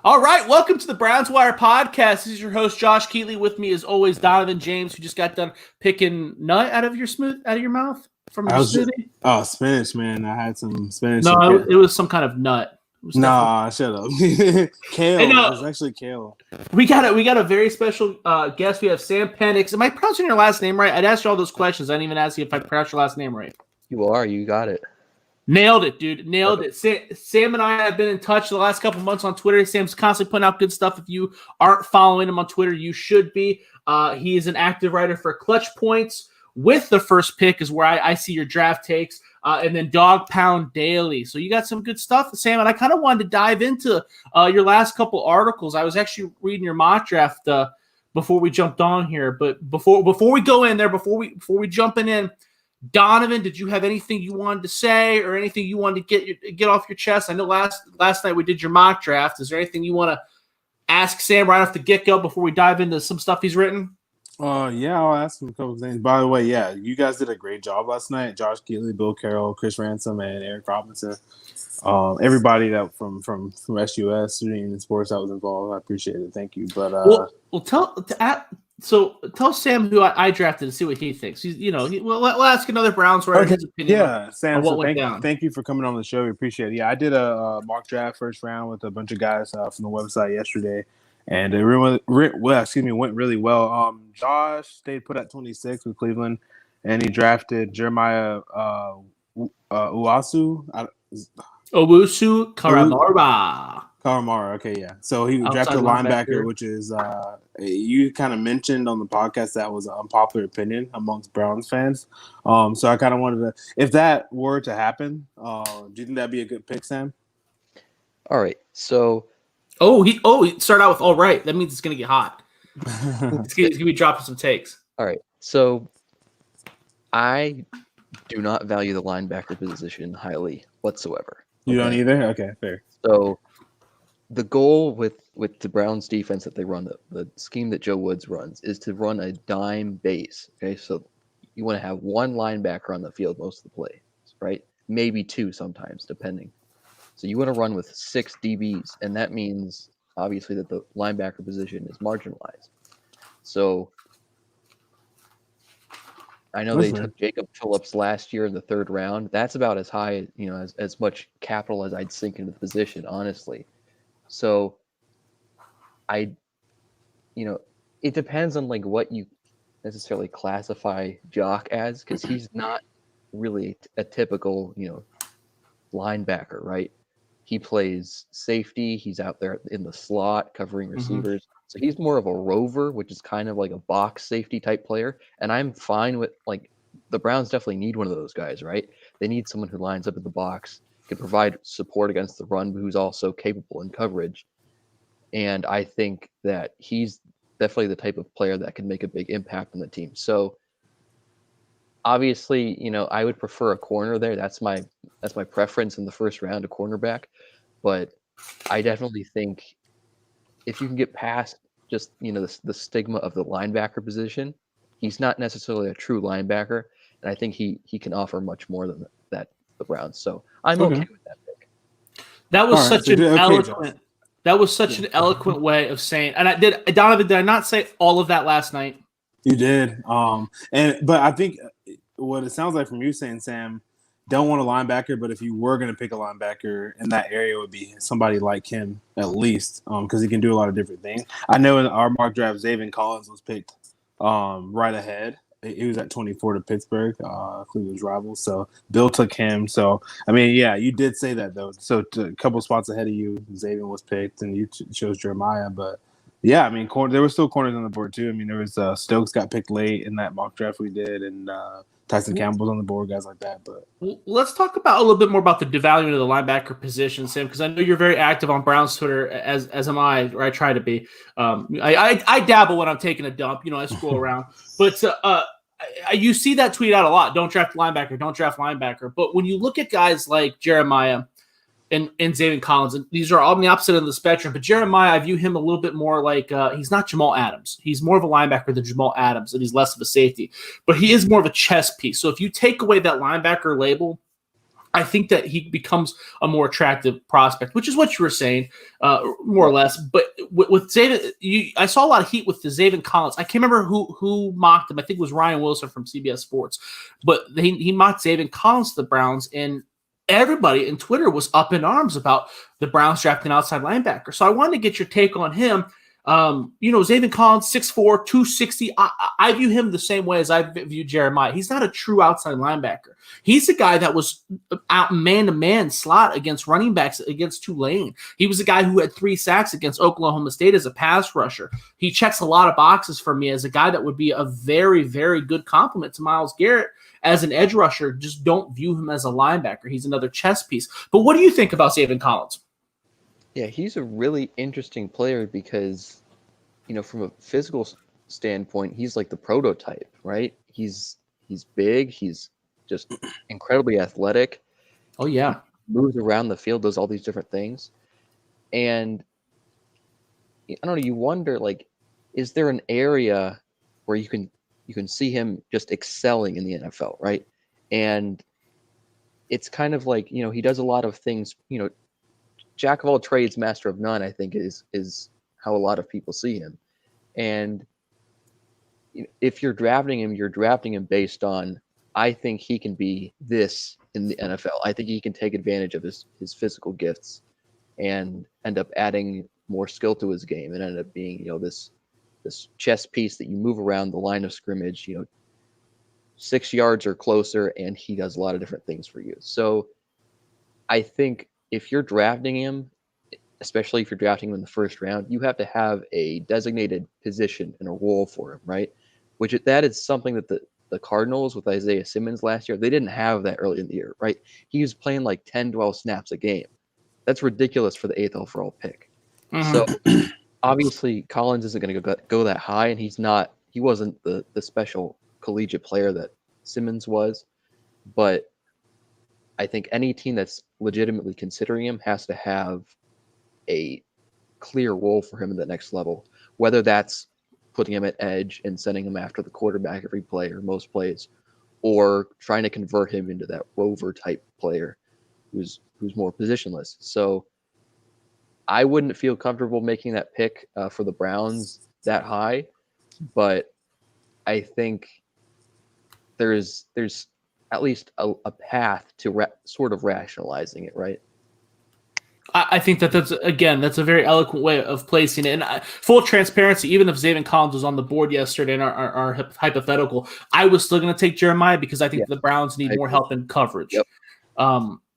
All right, welcome to the Browns Wire podcast. This is your host Josh Keatley. With me, as always, Donovan James, who just got done picking nut out of your mouth from your smoothie. Spinach, man. I had some spinach. No, it was some kind of nut. Nah, shut up. Kale. Hey, It's actually kale. We got a very special guest. We have Sam Penix. Am I pronouncing your last name right? I'd asked you all those questions. I didn't even ask you if I pronounced your last name right. You are. You got it. Nailed it, dude. Nailed it. Sam and I have been in touch the last couple months on Twitter. Sam's constantly putting out good stuff. If you aren't following him on Twitter, you should be. He is an active writer for Clutch Points. With the first pick is where I see your draft takes. And then Dog Pound Daily. So you got some good stuff, Sam. And I kind of wanted to dive into your last couple articles. I was actually reading your mock draft before we jumped on here. But before we go in there, before we jumping in, Donovan, did you have anything you wanted to say or anything you wanted to get off your chest? I know last night we did your mock draft. Is there anything you want to ask Sam right off the get-go before we dive into some stuff he's written? Yeah, I'll ask him a couple of things. By the way, yeah, you guys did a great job last night. Josh Keatley, Bill Carroll, Chris Ransom, and Eric Robinson. Everybody that from SUS, Student in Sports that was involved. I appreciate it. Thank you. But tell Sam who I drafted to see what he thinks. We'll ask another Browns writer his opinion. Yeah, Sam. On what went down. Thank you for coming on the show. We appreciate it. Yeah, I did a mock draft first round with a bunch of guys from the website yesterday, and it went really well. Josh stayed put at 26 with Cleveland, and he drafted Jeremiah Owusu Karamara. Karamara, okay, yeah. So he drafted a linebacker, which is you kind of mentioned on the podcast that was an unpopular opinion amongst Browns fans. So I kind of wanted to, if that were to happen, do you think that'd be a good pick, Sam? All right. So, he started out with all right. That means it's gonna get hot. It's gonna be dropping some takes. All right. So, I do not value the linebacker position highly whatsoever. You don't either? Okay, fair. So, the goal with the Browns defense that they run, the scheme that Joe Woods runs, is to run a dime base. Okay, so you want to have one linebacker on the field most of the plays, right? Maybe two sometimes, depending. So you want to run with 6 DBs, and that means obviously that the linebacker position is marginalized. So I know they took Jacob Phillips last year in the 3rd round. That's about as high, as much capital as I'd sink into the position, honestly. So it depends on what you necessarily classify Jock as, because he's not really a typical, linebacker, right? He plays safety. He's out there in the slot covering receivers. Mm-hmm. So he's more of a rover, which is kind of like a box safety type player. And I'm fine with, the Browns definitely need one of those guys, right? They need someone who lines up in the box, can provide support against the run, but who's also capable in coverage. And I think that he's definitely the type of player that can make a big impact on the team. So obviously, I would prefer a corner there. That's my preference in the first round, a cornerback. But I definitely think if you can get past just, the stigma of the linebacker position, he's not necessarily a true linebacker. And I think he can offer much more than that, the Browns. So I'm okay with that pick. That was such an eloquent way of saying, and Donovan, did I not say all of that last night? You did. But I think what it sounds like from you saying, Sam, don't want a linebacker, but if you were going to pick a linebacker in that area, it would be somebody like him at least, because he can do a lot of different things. I know in our mock draft, Zayvon Collins was picked right ahead. He was at 24 to Pittsburgh, Cleveland's rival. So Bill took him. So, yeah, you did say that, though. So a couple spots ahead of you, Zayvon was picked, and you chose Jeremiah. But, yeah, there were still corners on the board, too. There was Stokes got picked late in that mock draft we did, and Tyson Campbell's on the board, guys like that. But let's talk about a little bit more about the devaluing of the linebacker position, Sam, because I know you're very active on Browns Twitter, as am I, or I try to be. I dabble when I'm taking a dump. I scroll around. But you see that tweet out a lot. Don't draft linebacker. But when you look at guys like Jeremiah and Zayvon Collins, and these are on the opposite end of the spectrum, but Jeremiah, I view him a little bit more like he's not Jamal Adams. He's more of a linebacker than Jamal Adams, and he's less of a safety. But he is more of a chess piece. So if you take away that linebacker label I think that he becomes a more attractive prospect, which is what you were saying, more or less. But with Zaven, I saw a lot of heat with the Zaven Collins. I can't remember who mocked him. I think it was Ryan Wilson from CBS Sports. But he mocked Zaven Collins to the Browns, and everybody in Twitter was up in arms about the Browns drafting outside linebacker. So I wanted to get your take on him. Zaven Collins, 6'4", 260. I view him the same way as I view Jeremiah. He's not a true outside linebacker. He's a guy that was out man-to-man slot against running backs against Tulane. He was a guy who had 3 sacks against Oklahoma State as a pass rusher. He checks a lot of boxes for me as a guy that would be a very, very good complement to Myles Garrett as an edge rusher. Just don't view him as a linebacker. He's another chess piece. But what do you think about Zaven Collins? Yeah, he's a really interesting player because, from a physical standpoint, he's like the prototype, right? He's big. He's just incredibly athletic. Oh, yeah. Moves around the field, does all these different things. And I don't know, you wonder, is there an area where you can see him just excelling in the NFL, right? And it's kind of like, he does a lot of things, jack of all trades, master of none, I think is how a lot of people see him. And if you're drafting him based on, I think he can be this in the NFL. I think he can take advantage of his physical gifts and end up adding more skill to his game and end up being, this chess piece that you move around the line of scrimmage, 6 yards or closer, and he does a lot of different things for you. So I think if you're drafting him, especially if you're drafting him in the first round, you have to have a designated position and a role for him, right? That is something that the Cardinals with Isaiah Simmons last year, they didn't have that early in the year, right? He was playing like 10, 12 snaps a game. That's ridiculous for the 8th overall pick. Mm-hmm. So obviously Collins isn't going to go that high, and he wasn't the special collegiate player that Simmons was. But I think any team that's legitimately considering him has to have a clear role for him at the next level, whether that's putting him at edge and sending him after the quarterback every play or most plays, or trying to convert him into that rover type player who's more positionless. So I wouldn't feel comfortable making that pick for the Browns that high, but I think there's at least a path to sort of rationalizing it, right? I think that's a very eloquent way of placing it. And full transparency, even if Zaven Collins was on the board yesterday in our hypothetical, I was still going to take Jeremiah because I think the Browns need more help in coverage. Yep.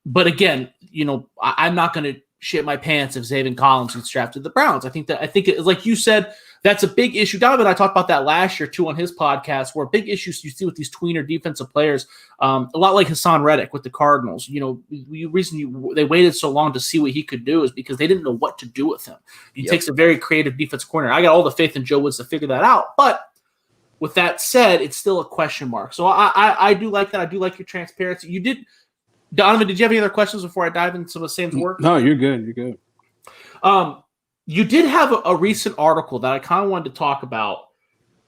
But again, I'm not going to shit my pants if Zaven Collins gets drafted to the Browns. I think like you said, that's a big issue. Donovan and I talked about that last year too on his podcast, where big issues you see with these tweener defensive players, a lot like Hassan Reddick with the Cardinals. The reason they waited so long to see what he could do is because they didn't know what to do with him. He takes a very creative defensive corner. I got all the faith in Joe Woods to figure that out. But with that said, it's still a question mark. So I do like that. I do like your transparency. Donovan, did you have any other questions before I dive into some of Sam's work? No, you're good. You're good. You did have a recent article that I kind of wanted to talk about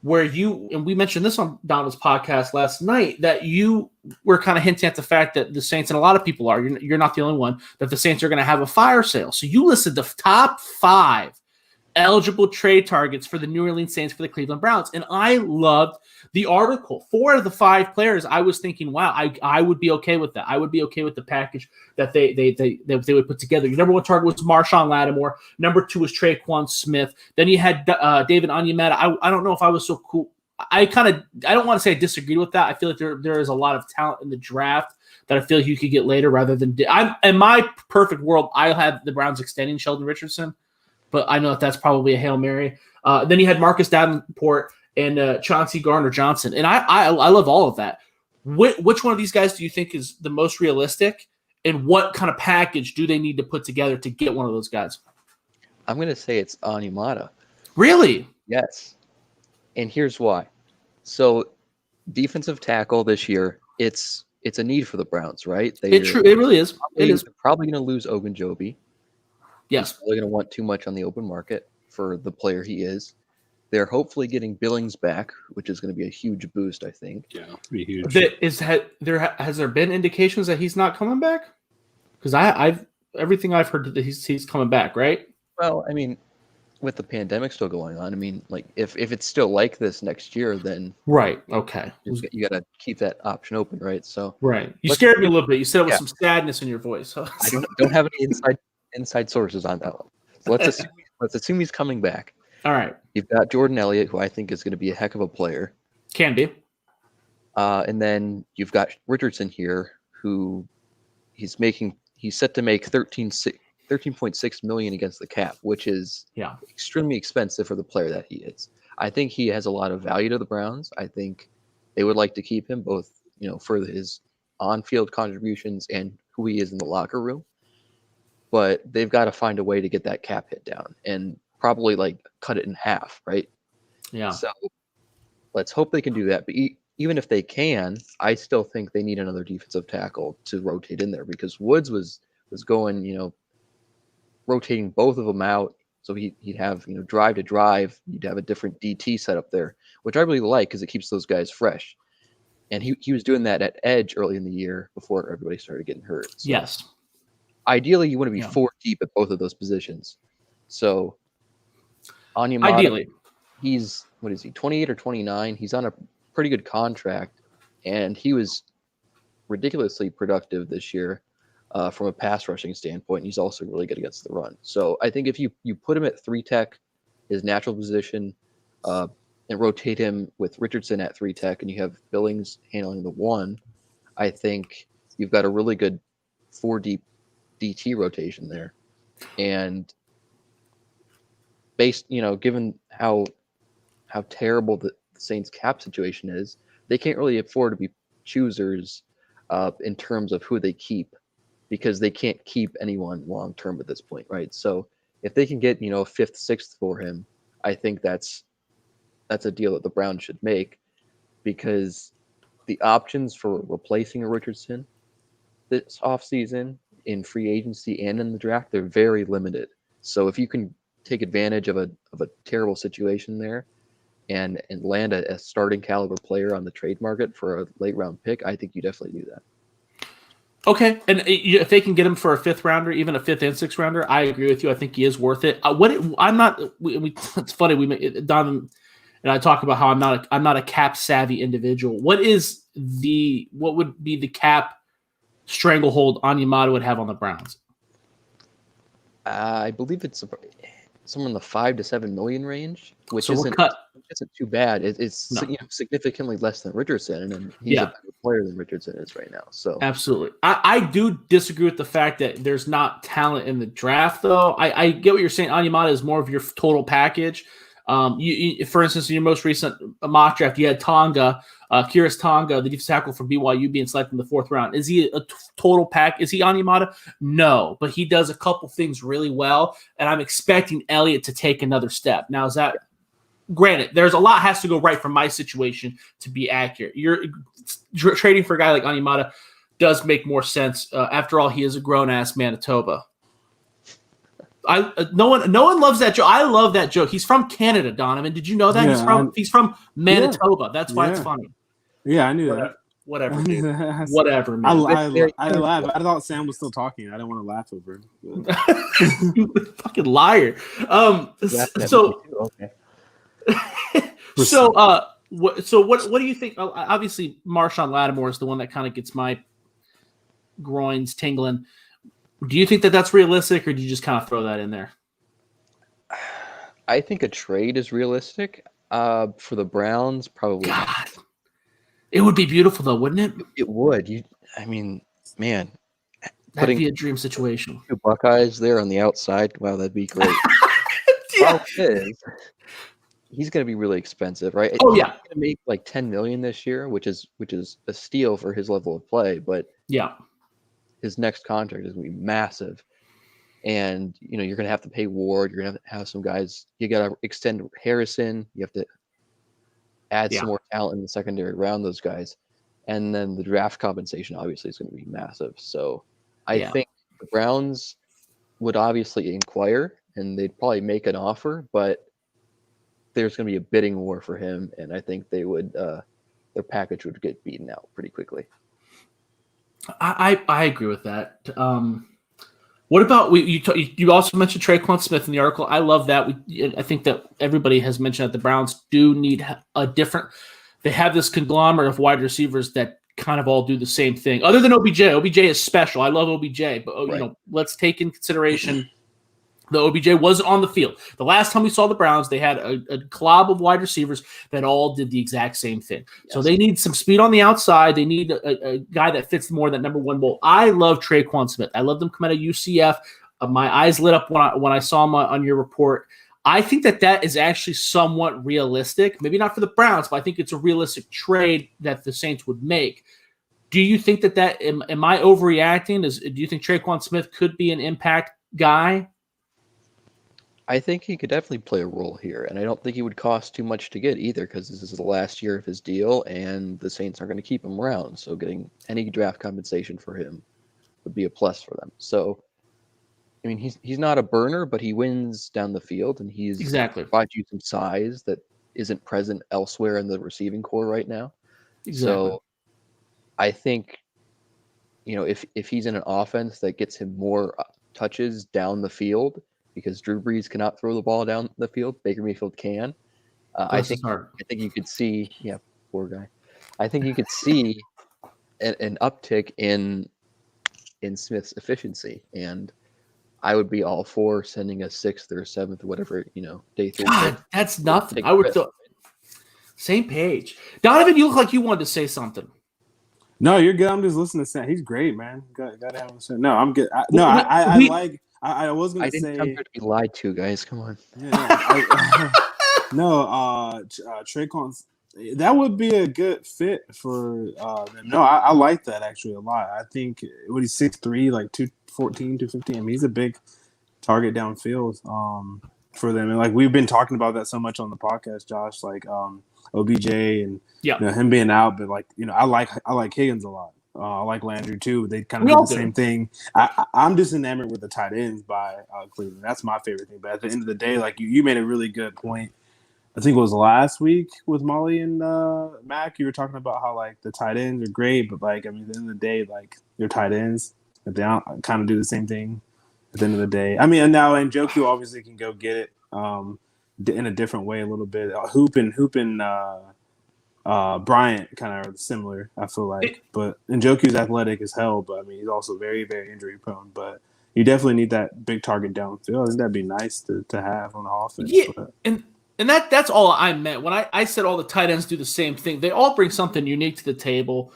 where and we mentioned this on Donald's podcast last night, that you were kind of hinting at the fact that the Saints, and a lot of people are, you're not the only one, that the Saints are going to have a fire sale. So you listed the top 5 eligible trade targets for the New Orleans Saints for the Cleveland Browns. And I loved the article. 4 of the 5 players, I was thinking, wow, I would be okay with that. I would be okay with the package that they would put together. Your number 1 target was Marshawn Lattimore. Number 2 was Traquan Smith. Then you had David Onyemata. I don't know if I was so cool. I don't want to say I disagreed with that. I feel like there is a lot of talent in the draft that I feel like you could get later rather than in my perfect world, I'll have the Browns extending Sheldon Richardson. But I know that's probably a Hail Mary. Then you had Marcus Davenport and Chauncey Gardner Johnson. And I love all of that. Which one of these guys do you think is the most realistic? And what kind of package do they need to put together to get one of those guys? I'm going to say it's Onyemata. Really? Yes. And here's why. So defensive tackle this year, it's a need for the Browns, right? It really is. It is. They're probably going to lose Ogunjobi. Yes. He's probably going to want too much on the open market for the player he is. They're hopefully getting Billings back, which is going to be a huge boost, I think. Yeah, be huge. Has there been indications that he's not coming back? Because I've everything I've heard that he's coming back, right? Well, I mean, with the pandemic still going on, I mean, like if it's still like this next year, then Right. Okay. you got to keep that option open, right? So Right. You scared me a little bit. You said it with Yeah. some sadness in your voice. I don't have any inside sources on that one. So let's assume he's coming back. All right. You've got Jordan Elliott, who I think is going to be a heck of a player. Can be. And then you've got Richardson here, who he's set to make $13.6 million against the cap, which is extremely expensive for the player that he is. I think he has a lot of value to the Browns. I think they would like to keep him both, for his on-field contributions and who he is in the locker room. But they've got to find a way to get that cap hit down and probably like cut it in half, right? Yeah. So let's hope they can do that. But even if they can, I still think they need another defensive tackle to rotate in there because Woods was going, rotating both of them out. So he'd have, drive to drive. You'd have a different DT set up there, which I really like because it keeps those guys fresh. And he was doing that at edge early in the year before everybody started getting hurt. So yes. Ideally, you want to be 4 deep at both of those positions. So Onyemata, ideally, he's, 28 or 29? He's on a pretty good contract, and he was ridiculously productive this year from a pass rushing standpoint. He's also really good against the run. So I think if you put him at 3 tech, his natural position, and rotate him with Richardson at 3 tech, and you have Billings handling the 1, I think you've got a really good 4 deep DT rotation there. And based, given how terrible the Saints cap situation is, they can't really afford to be choosers in terms of who they keep because they can't keep anyone long term at this point, right? So if they can get, 5th, 6th for him, I think that's a deal that the Browns should make because the options for replacing a Richardson this offseason in free agency and in the draft, they're very limited. So if you can take advantage of a terrible situation there and land a starting caliber player on the trade market for a late round pick, I think you definitely do that. Okay, and if they can get him for a 5th rounder, even a 5th and 6th rounder, I agree with you. I think he is worth it. It's funny. Donovan and I talk about how I'm not a cap savvy individual. What would be the cap stranglehold Onyemata would have on the Browns? I believe it's somewhere in the $5 to $7 million range, which isn't too bad. It's significantly less than Richardson, and he's a better player than Richardson is right now. So absolutely, I do disagree with the fact that there's not talent in the draft, though. I get what you're saying. Onyemata is more of your total package. You, for instance, in your most recent mock draft, you had Tonga, Kyrus Tonga, the defensive tackle from BYU, being selected in the 4th round. Is he a total pack? Is he Onyemata? No, but he does a couple things really well, and I'm expecting Elliott to take another step. Now, is that granted? There's a lot has to go right for my situation to be accurate. You're trading for a guy like Onyemata does make more sense. After all, he is a grown-ass Manitoba. No one loves that joke. I love that joke. He's from Canada, Donovan. Did you know that? Yeah, he's from Manitoba. That's why it's funny. Yeah, I knew that. Whatever, dude. Whatever, man. I laughed. I thought Sam was still talking. I didn't want to laugh over him. You fucking liar. So what do you think? Obviously, Marshawn Lattimore is the one that kind of gets my groins tingling. Do you think that that's realistic, or do you just kind of throw that in there? I think a trade is realistic. For the Browns, probably God. not. It would be beautiful, though, wouldn't it? It would. Man. That'd be a dream situation. 2 Buckeyes there on the outside. Wow, that'd be great. Yeah. He's going to be really expensive, right? Oh, he's yeah. going to make like $10 million this year, which is a steal for his level of play. But his next contract is going to be massive. And, you're going to have to pay Ward. You're going to have some guys. You got to extend Harrison. You have to add some more talent in the secondary around those guys. And then the draft compensation, obviously, is going to be massive. So I think the Browns would obviously inquire, and they'd probably make an offer. But there's going to be a bidding war for him, and I think they would their package would get beaten out pretty quickly. I agree with that. What about you also mentioned Traquan Smith in the article. I love that. I think that everybody has mentioned that the Browns do need a different. They have this conglomerate of wide receivers that kind of all do the same thing. Other than OBJ, OBJ is special. I love OBJ, but Right. Let's take in consideration the OBJ wasn't on the field. The last time we saw the Browns, they had a club of wide receivers that all did the exact same thing. Yes. So they need some speed on the outside. They need a guy that fits more that number one mold. I love Traquan Smith. I love them come out of UCF. My eyes lit up when I saw him on your report. I think that is actually somewhat realistic. Maybe not for the Browns, but I think it's a realistic trade that the Saints would make. Do you think that am I overreacting? Do you think Traquan Smith could be an impact guy? I think he could definitely play a role here, and I don't think he would cost too much to get either, because this is the last year of his deal, and the Saints aren't going to keep him around. So getting any draft compensation for him would be a plus for them. So, I mean, he's not a burner, but he wins down the field, and he's exactly provides you some size that isn't present elsewhere in the receiving core right now. Exactly. So, I think, if he's in an offense that gets him more touches down the field, because Drew Brees cannot throw the ball down the field, Baker Mayfield can. I think you could see, poor guy. I think you could see an uptick in Smith's efficiency, and I would be all for sending a 6th or 7th or whatever, day 3. God, that's nothing. I would still same page. Donovan, you look like you wanted to say something. No, you're good. I'm just listening to Sam. He's great, man. Got to have him. No, I'm good. I was going to say. I didn't come here to be lied to, guys. Come on. Yeah, Traquan, that would be a good fit for them. No, I like that actually a lot. I think when he's 6'3", like 214, 215, I mean, he's a big target downfield for them. And like we've been talking about that so much on the podcast, Josh, like OBJ and him being out, but like I like Higgins a lot. I like Landry too. They kind of do the same thing. I'm just enamored with the tight ends by Cleveland. That's my favorite thing. But at the end of the day, like you made a really good point. I think it was last week with Molly and Mac. You were talking about how like the tight ends are great, but like I mean, at the end of the day, like your tight ends, they don't kind of do the same thing. At the end of the day, I mean, and now Njoku obviously can go get it in a different way a little bit. Hoop and Bryant kind of similar, I feel like. But Njoku's athletic as hell, but I mean, he's also very, very injury prone. But you definitely need that big target downfield. I think that'd be nice to have on the offense. Yeah, but. And that's all I meant. When I said all the tight ends do the same thing, they all bring something unique to the table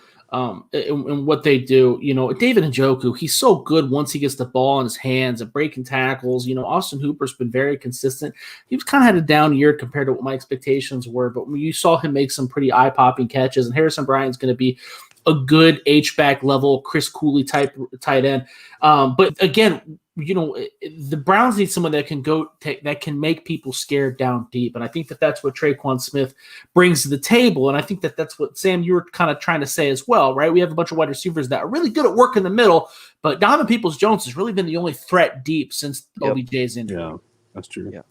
in what they do. David Njoku, he's so good once he gets the ball in his hands and breaking tackles. Austin Hooper's been very consistent. He was kind of had a down year compared to what my expectations were, but when you saw him make some pretty eye-popping catches, and Harrison Bryant's going to be a good H-back level, Chris Cooley type tight end. But again, the Browns need someone that can make people scared down deep. And I think that's what Traquan Smith brings to the table. And I think that's what, Sam, you were kind of trying to say as well, right? We have a bunch of wide receivers that are really good at work in the middle, but Donovan Peoples-Jones has really been the only threat deep since OBJ's injury. Yeah, that's true. Yeah.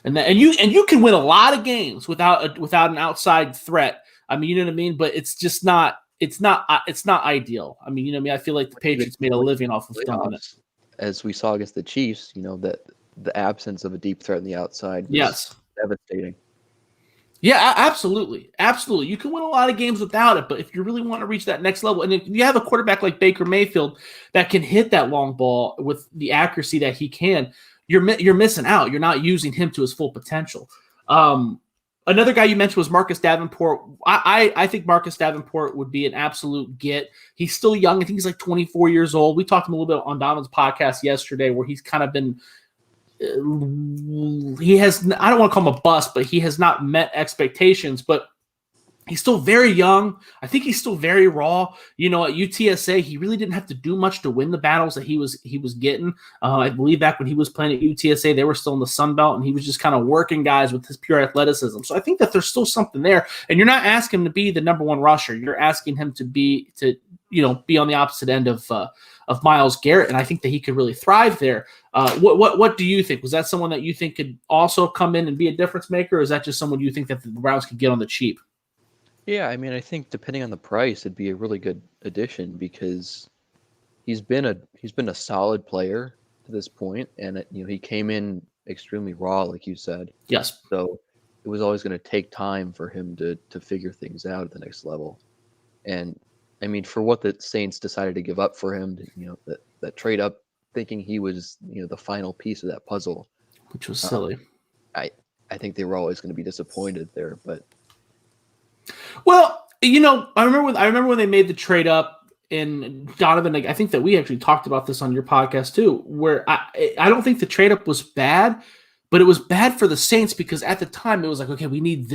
And you can win a lot of games without an outside threat. I mean, you know what I mean? But it's just not ideal. I mean, I feel like the Patriots made a living off of dumping it. As we saw against the Chiefs, that the absence of a deep threat on the outside was devastating. Yeah, absolutely. Absolutely. You can win a lot of games without it, but if you really want to reach that next level, and if you have a quarterback like Baker Mayfield that can hit that long ball with the accuracy that he can, you're missing out. You're not using him to his full potential. Another guy you mentioned was Marcus Davenport. I think Marcus Davenport would be an absolute get. He's still young. I think he's like 24 years old. We talked to him a little bit on Donovan's podcast yesterday where he's kind of been I don't want to call him a bust, but he has not met expectations. But he's still very young. I think he's still very raw. At UTSA, he really didn't have to do much to win the battles that he was getting. I believe back when he was playing at UTSA, they were still in the Sun Belt, and he was just kind of working guys with his pure athleticism. So I think that there's still something there. And you're not asking him to be the number one rusher. You're asking him to be on the opposite end of of Myles Garrett, and I think that he could really thrive there. What do you think? Was that someone that you think could also come in and be a difference maker, or is that just someone you think that the Browns could get on the cheap? Yeah, I mean, I think depending on the price, it'd be a really good addition because he's been a solid player to this point, and he came in extremely raw, like you said. Yes. So it was always going to take time for him to figure things out at the next level. And I mean, for what the Saints decided to give up for him, that trade up, thinking he was the final piece of that puzzle, which was silly. I think they were always going to be disappointed there, but. Well, I remember when they made the trade up in Donovan. I think that we actually talked about this on your podcast too, where I don't think the trade up was bad, but it was bad for the Saints because at the time it was like, okay, we need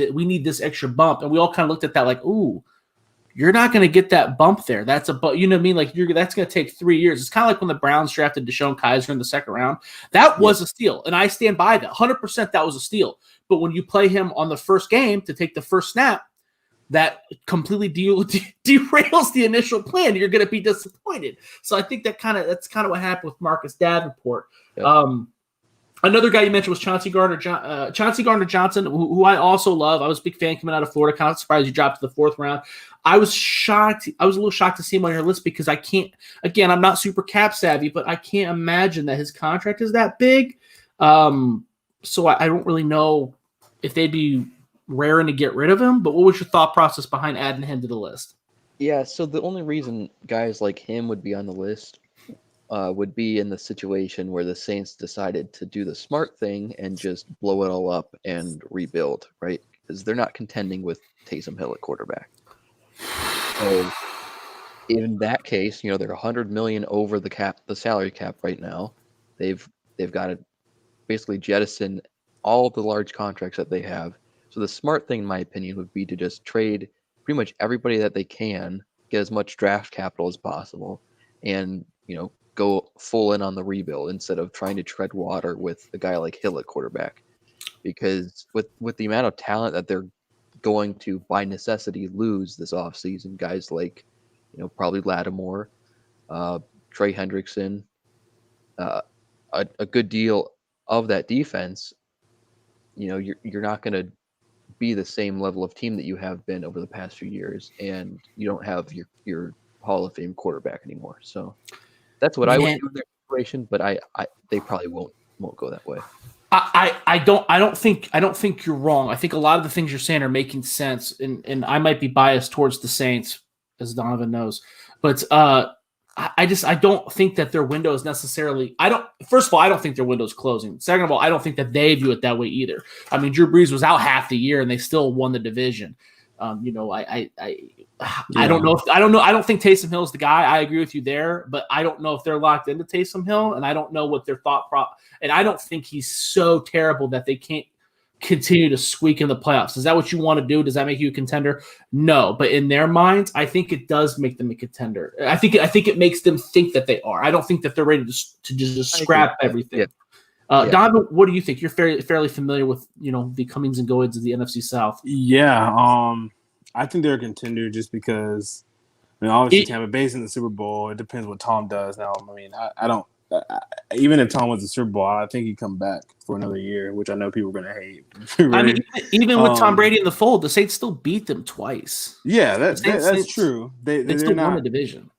this extra bump, and we all kind of looked at that like, ooh, you're not going to get that bump there. That's you know what I mean? Like that's going to take 3 years. It's kind of like when the Browns drafted Deshaun Kaiser in the second round. That was a steal, and I stand by that. 100% that was a steal. But when you play him on the first game to take the first snap, that completely derails the initial plan. You're going to be disappointed. So I think that's kind of what happened with Marcus Davenport. Yep. Another guy you mentioned was Chauncey Gardner Johnson, who I also love. I was a big fan coming out of Florida. Kind of surprised he dropped to the 4th round. I was shocked. I was a little shocked to see him on your list because I can't. Again, I'm not super cap savvy, but I can't imagine that his contract is that big. So I don't really know if they'd be raring to get rid of him, but what was your thought process behind adding him to the list? Yeah, so the only reason guys like him would be on the list would be in the situation where the Saints decided to do the smart thing and just blow it all up and rebuild, right? Because they're not contending with Taysom Hill at quarterback. So in that case, they're $100 million over the salary cap right now. They've got to basically jettison all the large contracts that they have. So the smart thing, in my opinion, would be to just trade pretty much everybody that they can, get as much draft capital as possible, and go full in on the rebuild instead of trying to tread water with a guy like Hill at quarterback. Because with the amount of talent that they're going to, by necessity, lose this offseason, guys like probably Lattimore, Trey Hendrickson, a good deal of that defense, you're not going to be the same level of team that you have been over the past few years, and you don't have your Hall of Fame quarterback anymore. So that's what I would do in their situation, but they probably won't go that way. I don't think you're wrong. I think a lot of the things you're saying are making sense, and I might be biased towards the Saints, as Donovan knows, but I don't think that their window is necessarily. First of all, I don't think their window is closing. Second of all, I don't think that they view it that way either. I mean, Drew Brees was out half the year and they still won the division. I don't know. I don't think Taysom Hill is the guy. I agree with you there, but I don't know if they're locked into Taysom Hill, and I don't know what their thought process. And I don't think he's so terrible that they can't continue to squeak in the playoffs. Is that what you want to do? Does that make you a contender? No, but in their minds, I think it does make them a contender. I think it makes them think that they are. I don't think that they're ready to just scrap everything. Yeah. Donovan, what do you think? You're fairly familiar with the comings and goings of the NFC South. Yeah, I think they're a contender just because obviously Tampa Bay's in the Super Bowl. It depends what Tom does now. I mean, I don't. Even if Tom wins the Super Bowl, I think he'd come back for another year, which I know people are going to hate. I mean, even with Tom Brady in the fold, the Saints still beat them twice. Yeah, that's true. They still not, won the division.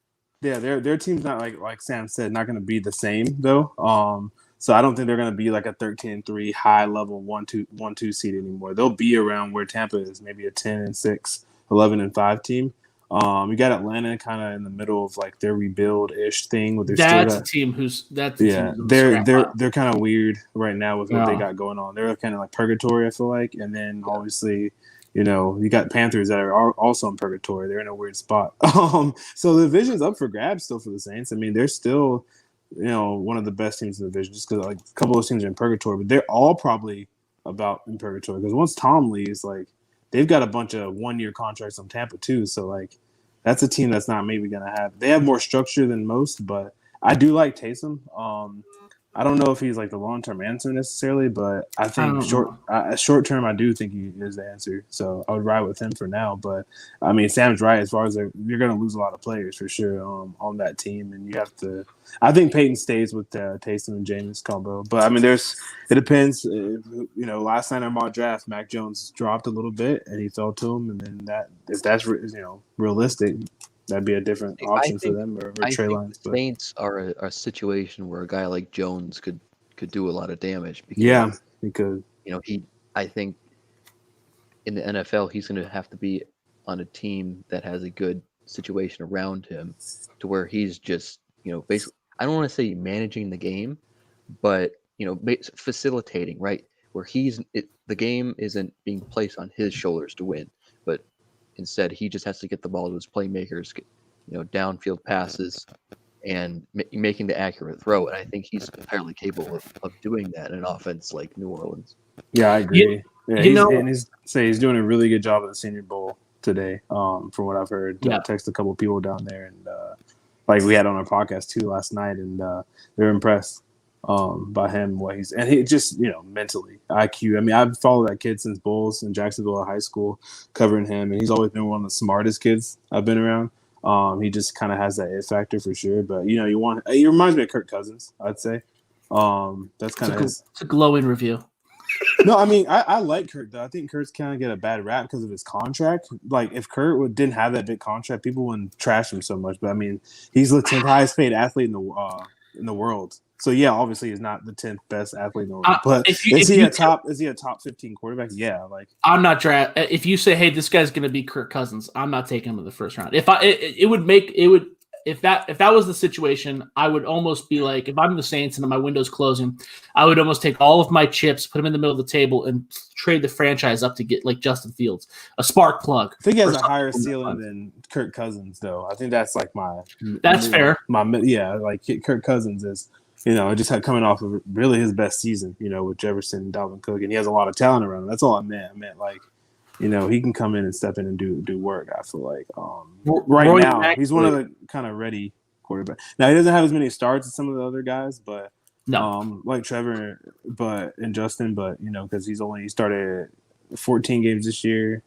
Yeah, their team's not like Sam said, not going to be the same though. So I don't think they're going to be like a 13-3 high level 1-2 seed anymore. They'll be around where Tampa is, maybe a 10-6, 11-5 team. You got Atlanta kind of in the middle of like their rebuild-ish thing. That's a team who's they're kind of weird right now with what they got going on. They're kind of like purgatory, I feel like. And then obviously, you got Panthers that are also in purgatory. They're in a weird spot. So the division's up for grabs still for the Saints. I mean, they're still one of the best teams in the division just because like a couple of those teams are in purgatory, but they're all probably about in purgatory because once Tom leaves, like they've got a bunch of 1-year contracts on Tampa too. So like. That's a team that's not maybe going to have – they have more structure than most, but I do like Taysom. I don't know if he's like the long-term answer necessarily, but I think don't know. short term, I do think he is the answer. So I would ride with him for now. But I mean, Sam's right as far as you're going to lose a lot of players for sure on that team, and you have to. I think Peyton stays with Taysom and James combo, but I mean, it depends. Last night in mock draft, Mac Jones dropped a little bit and he fell to him, and then if that's realistic. That'd be a different option for them or Trey Lance. The Saints are a situation where a guy like Jones could do a lot of damage. Because, he could. I think in the NFL, he's going to have to be on a team that has a good situation around him to where he's just, basically, I don't want to say managing the game, but, facilitating, right? Where the game isn't being placed on his shoulders to win, but instead, he just has to get the ball to his playmakers, downfield passes, and making the accurate throw. And I think he's entirely capable of doing that in an offense like New Orleans. Yeah, I agree. He's doing a really good job at the Senior Bowl today, from what I've heard. Yeah. I texted a couple people down there, and like we had on our podcast too last night, and they're impressed by him, and he just, mentally, IQ. I mean, I've followed that kid since Bulls in Jacksonville high school, covering him, and he's always been one of the smartest kids I've been around. He just kind of has that it factor for sure. But he reminds me of Kirk Cousins, I'd say. That's kind of it's a glowing review. No, I mean, I like Kurt though. I think Kurt's kind of get a bad rap because of his contract. Like, if Kurt didn't have that big contract, people wouldn't trash him so much. But I mean, he's the 10th highest paid athlete in the world. So yeah, obviously he's not the 10th best athlete in the world. But is he a top 15 quarterback? Yeah, like I'm not if you say, hey, this guy's gonna be Kirk Cousins, I'm not taking him in the first round. If that was the situation, I would almost be like, if I'm the Saints and my window's closing, I would almost take all of my chips, put them in the middle of the table, and trade the franchise up to get like Justin Fields, a spark plug. I think he has a higher ceiling than Kirk Cousins, though. I think that's like That's fair. Like Kirk Cousins is. Just coming off of really his best season, with Jefferson and Dalvin Cook, and he has a lot of talent around him. That's all I meant. I meant like, he can come in and step in and do work. I feel like now he's one of the kind of ready quarterbacks. Now he doesn't have as many starts as some of the other guys, but like Trevor, and Justin, because he started 14 games this year,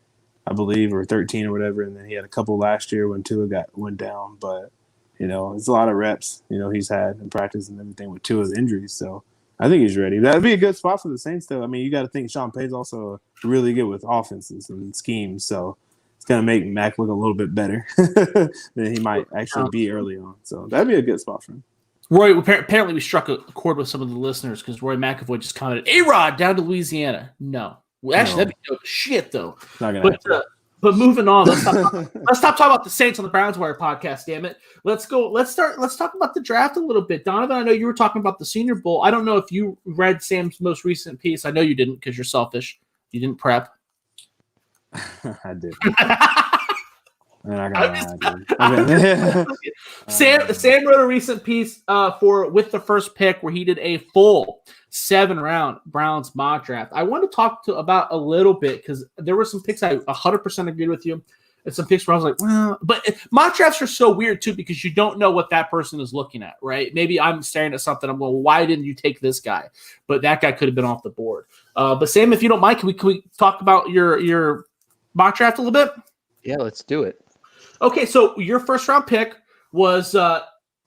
I believe, or 13 or whatever, and then he had a couple last year when Tua went down, but. It's a lot of reps, he's had in practice and everything with Tua's injuries. So I think he's ready. That'd be a good spot for the Saints, though. I mean, you got to think Sean Payton's also really good with offenses and schemes. So it's going to make Mac look a little bit better than he might actually be early on. So that'd be a good spot for him. Roy, apparently we struck a chord with some of the listeners because Roy McAvoy just commented, A-Rod down to Louisiana. No. Well, actually, that'd be dope shit, though. Not going to happen. But moving on, let's stop talking about the Saints on the Browns Wire podcast. Damn it, let's talk about the draft a little bit. Donovan, I know you were talking about the Senior Bowl. I don't know if you read Sam's most recent piece. I know you didn't because you're selfish. You didn't prep. I did. Sam wrote a recent piece with the first pick where he did a full 7-round Browns mock draft. I want to talk about a little bit because there were some picks I 100% agreed with you, and some picks where I was like, well, but mock drafts are so weird too because you don't know what that person is looking at, right? Maybe I'm staring at something. I'm going, why didn't you take this guy? But that guy could have been off the board. But Sam, if you don't mind, can we talk about your mock draft a little bit? Yeah, let's do it. Okay, so your first round pick was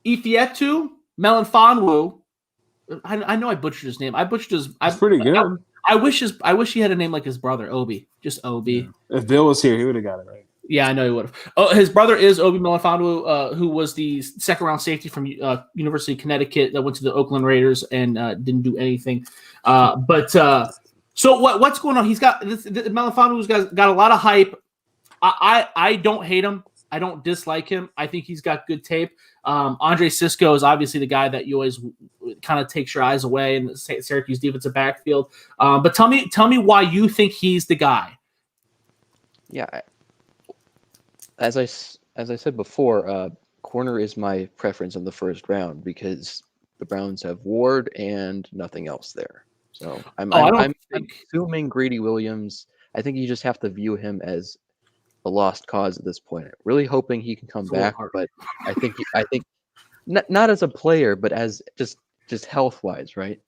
Ifeatu Melifonwu. I know I butchered his name. That's pretty good. I wish he had a name like his brother, Obi. Just Obi. Yeah. If Bill was here, he would have got it right. Yeah, I know he would have. Oh, his brother is Obi Melifonwu, who was the second round safety from University of Connecticut that went to the Oakland Raiders and didn't do anything. So what's going on? He's got Melifonwu's got a lot of hype. I don't hate him. I don't dislike him. I think he's got good tape. Andre Sisco is obviously the guy that you always kind of takes your eyes away in the Syracuse defensive backfield. But tell me why you think he's the guy. Yeah, as I said before, corner is my preference in the first round because the Browns have Ward and nothing else there. So I'm assuming Greedy Williams. I think you just have to view him as a lost cause at this point. Really hoping he can come back, but I think not as a player, but as just just health wise, right?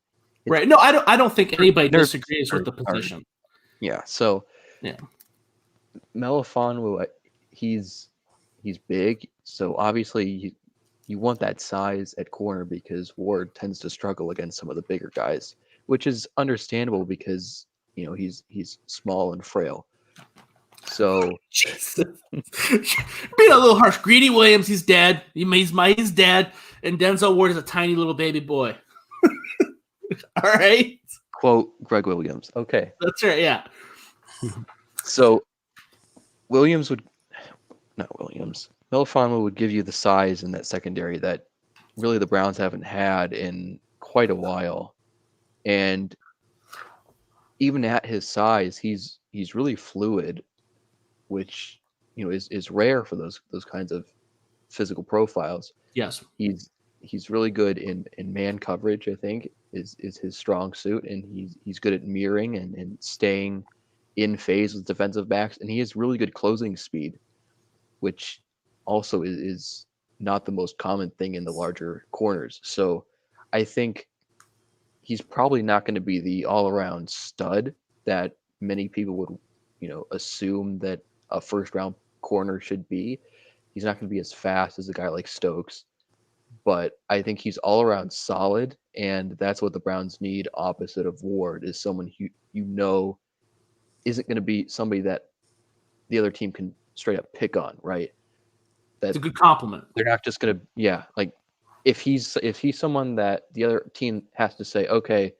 Right. No, I don't think anybody nerves disagrees with the are- position. Yeah. So Yeah. Melifonwu, he's big, so obviously you want that size at corner because Ward tends to struggle against some of the bigger guys, which is understandable because he's small and frail. So Jesus. Being a little harsh. Greedy Williams, he's dead. He's dad, and Denzel Ward is a tiny little baby boy. All right. quote Greg Williams. Okay. That's right. Yeah. So Melifonwu would give you the size in that secondary that really the Browns haven't had in quite a while. And even at his size, he's really fluid, which is rare for those kinds of physical profiles. Yes. He's really good in man coverage, I think, is his strong suit, and he's good at mirroring and staying in phase with defensive backs, and he has really good closing speed, which also is not the most common thing in the larger corners. So I think he's probably not going to be the all-around stud that many people would assume that a first-round corner should be. He's not going to be as fast as a guy like Stokes, but I think he's all-around solid, and that's what the Browns need opposite of Ward, is someone who isn't going to be somebody that the other team can straight up pick on, right? It's a good compliment. They're not just going to, like if he's someone that the other team has to say, okay,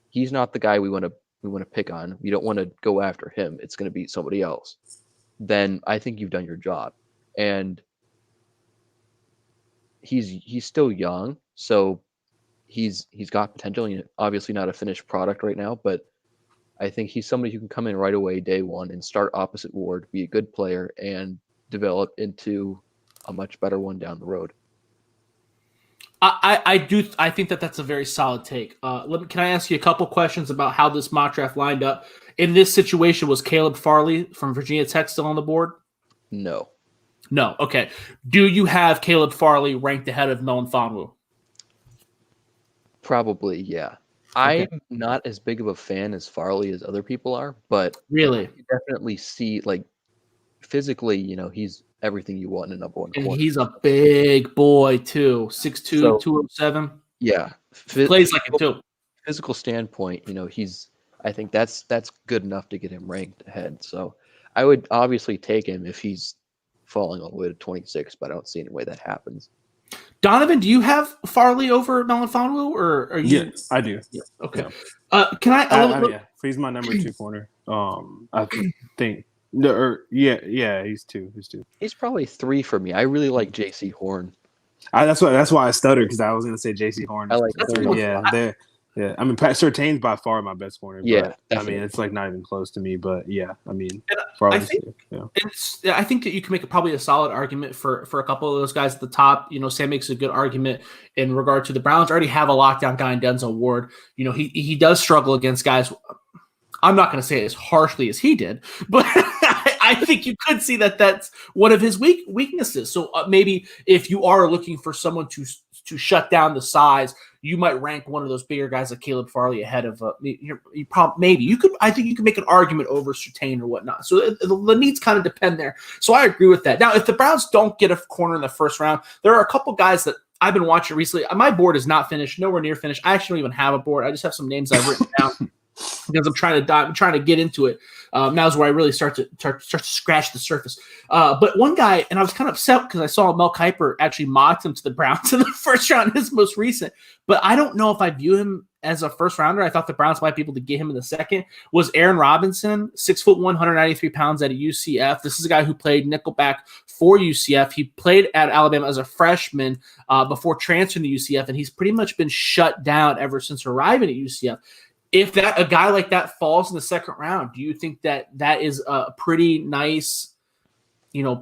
he's not the guy we want to pick on. We don't want to go after him. It's going to be somebody else. Then I think you've done your job. And he's still young, so he's got potential. Obviously not a finished product right now, but I think he's somebody who can come in right away day one and start opposite Ward, be a good player, and develop into a much better one down the road. I think that's a very solid take. Can I ask you a couple questions about how this mock draft lined up? In this situation, was Caleb Farley from Virginia Tech still on the board? No. Okay. Do you have Caleb Farley ranked ahead of Melifonwu? Probably, yeah. Okay. I'm not as big of a fan as Farley as other people are, but really, you definitely see, like, physically, he's everything you want in a number one corner. And he's a big boy too, 6'2", 207. Yeah, plays like it too. Physical standpoint, I think that's good enough to get him ranked ahead. So I would obviously take him if he's falling all the way to 26, but I don't see any way that happens. Donovan, do you have Farley over Melifonwu, or are you? Yes, I do. Yeah. Okay. Yeah. Can I? Yeah, he's my number 2 corner. I think. He's 2. He's probably 3 for me. I really like J.C. Horn. That's why I stuttered, because I was going to say J.C. Horn. I like that. Yeah. I mean, Pat Surtain's by far my best corner. Yeah, but, I mean, it's like not even close to me. But yeah, I mean, I think that you can make probably a solid argument for a couple of those guys at the top. Sam makes a good argument in regard to the Browns already have a lockdown guy in Denzel Ward. He does struggle against guys. I'm not going to say it as harshly as he did, but I think you could see that that's one of his weaknesses. So maybe if you are looking for someone to shut down the size, you might rank one of those bigger guys like Caleb Farley ahead of maybe you could. I think you could make an argument over Surtain or whatnot. So the needs kind of depend there. So I agree with that. Now, if the Browns don't get a corner in the first round, there are a couple guys that I've been watching recently. My board is not finished, nowhere near finished. I actually don't even have a board. I just have some names I've written down. Because I'm trying to get into it. Now's where I really start to scratch the surface. But one guy, and I was kind of upset because I saw Mel Kiper actually mocked him to the Browns in the first round, his most recent. But I don't know if I view him as a first rounder. I thought the Browns might be able to get him in the second. Was Aaron Robinson, 6'1", 193 pounds at a UCF. This is a guy who played nickelback for UCF. He played at Alabama as a freshman before transferring to UCF, and he's pretty much been shut down ever since arriving at UCF. If a guy like that falls in the second round, do you think that is a pretty nice,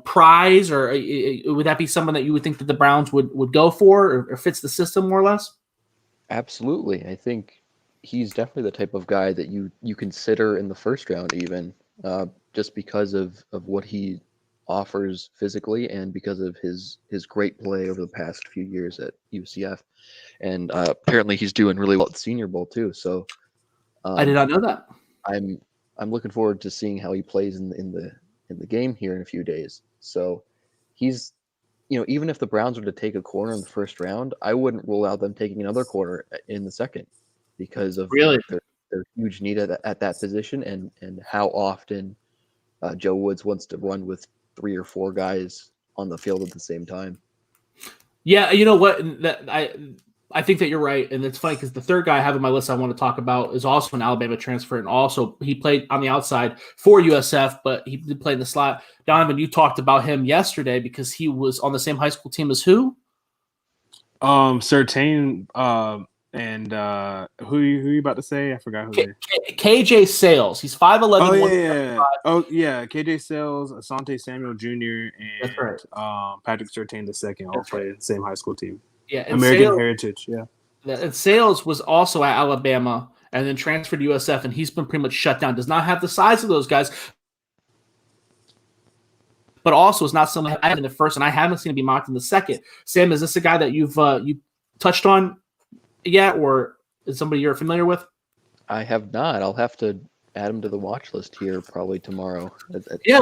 prize, or would that be someone that you would think that the Browns would go for, or fits the system more or less? Absolutely. I think he's definitely the type of guy that you consider in the first round, even just because of what he offers physically and because of his great play over the past few years at UCF. And apparently he's doing really well at the Senior Bowl too. So I did not know that. I'm looking forward to seeing how he plays in the game here in a few days. So he's, even if the Browns were to take a corner in the first round, I wouldn't rule out them taking another corner in the second because of Really? their huge need at that position and how often Joe Woods wants to run with 3 or 4 guys on the field at the same time. Yeah, you know what? I think that you're right, and it's funny because the third guy I have on my list I want to talk about is also an Alabama transfer, and also he played on the outside for USF, but he did play in the slot. Donovan, you talked about him yesterday because he was on the same high school team as who? Certain, and who you about to say? I forgot who. KJ Sales. He's 5'11". Oh yeah. Oh yeah. KJ Sales, Asante Samuel Jr. and That's right. Patrick Surtain II all play the same high school team. Yeah, and American Heritage. Yeah. And Sales was also at Alabama and then transferred to USF, and he's been pretty much shut down. Does not have the size of those guys, but also is not someone I had in the first, and I haven't seen him be mocked in the second. Sam, is this a guy that you've you touched on yet, or is somebody you're familiar with? I have not. I'll have to add him to the watch list here probably tomorrow. Yeah,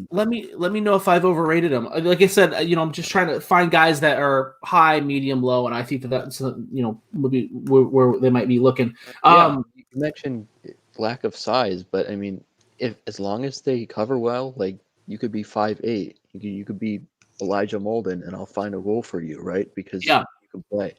let me know if I've overrated him. Like I said, I'm just trying to find guys that are high, medium, low, and I think that's maybe where they might be looking. You mentioned lack of size, but I mean, if as long as they cover well, like you could be 5'8", you could be Elijah Molden, and I'll find a role for you, right? Because you can play.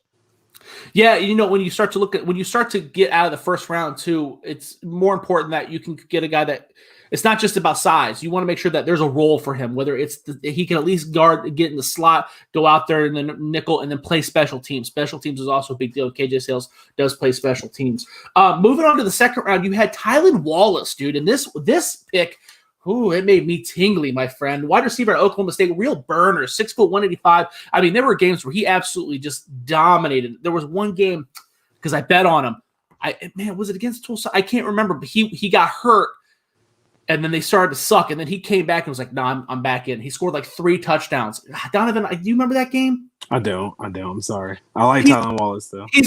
Yeah, when you start to get out of the first round too, it's more important that you can get a guy that it's not just about size. You want to make sure that there's a role for him, whether it's he can at least guard, get in the slot, go out there in the nickel, and then play special teams. Special teams is also a big deal. KJ Sales does play special teams. Moving on to the second round, you had Tylan Wallace, dude, and this pick. Ooh, it made me tingly, my friend. Wide receiver at Oklahoma State, real burner, 6'1", 185. I mean, there were games where he absolutely just dominated. There was one game because I bet on him. Was it against Tulsa? I can't remember, but he got hurt, and then they started to suck, and then he came back and was like, "Nah, I'm back in." He scored like 3 touchdowns. Donovan, do you remember that game? I don't. I'm sorry. I like Tylan Wallace though. He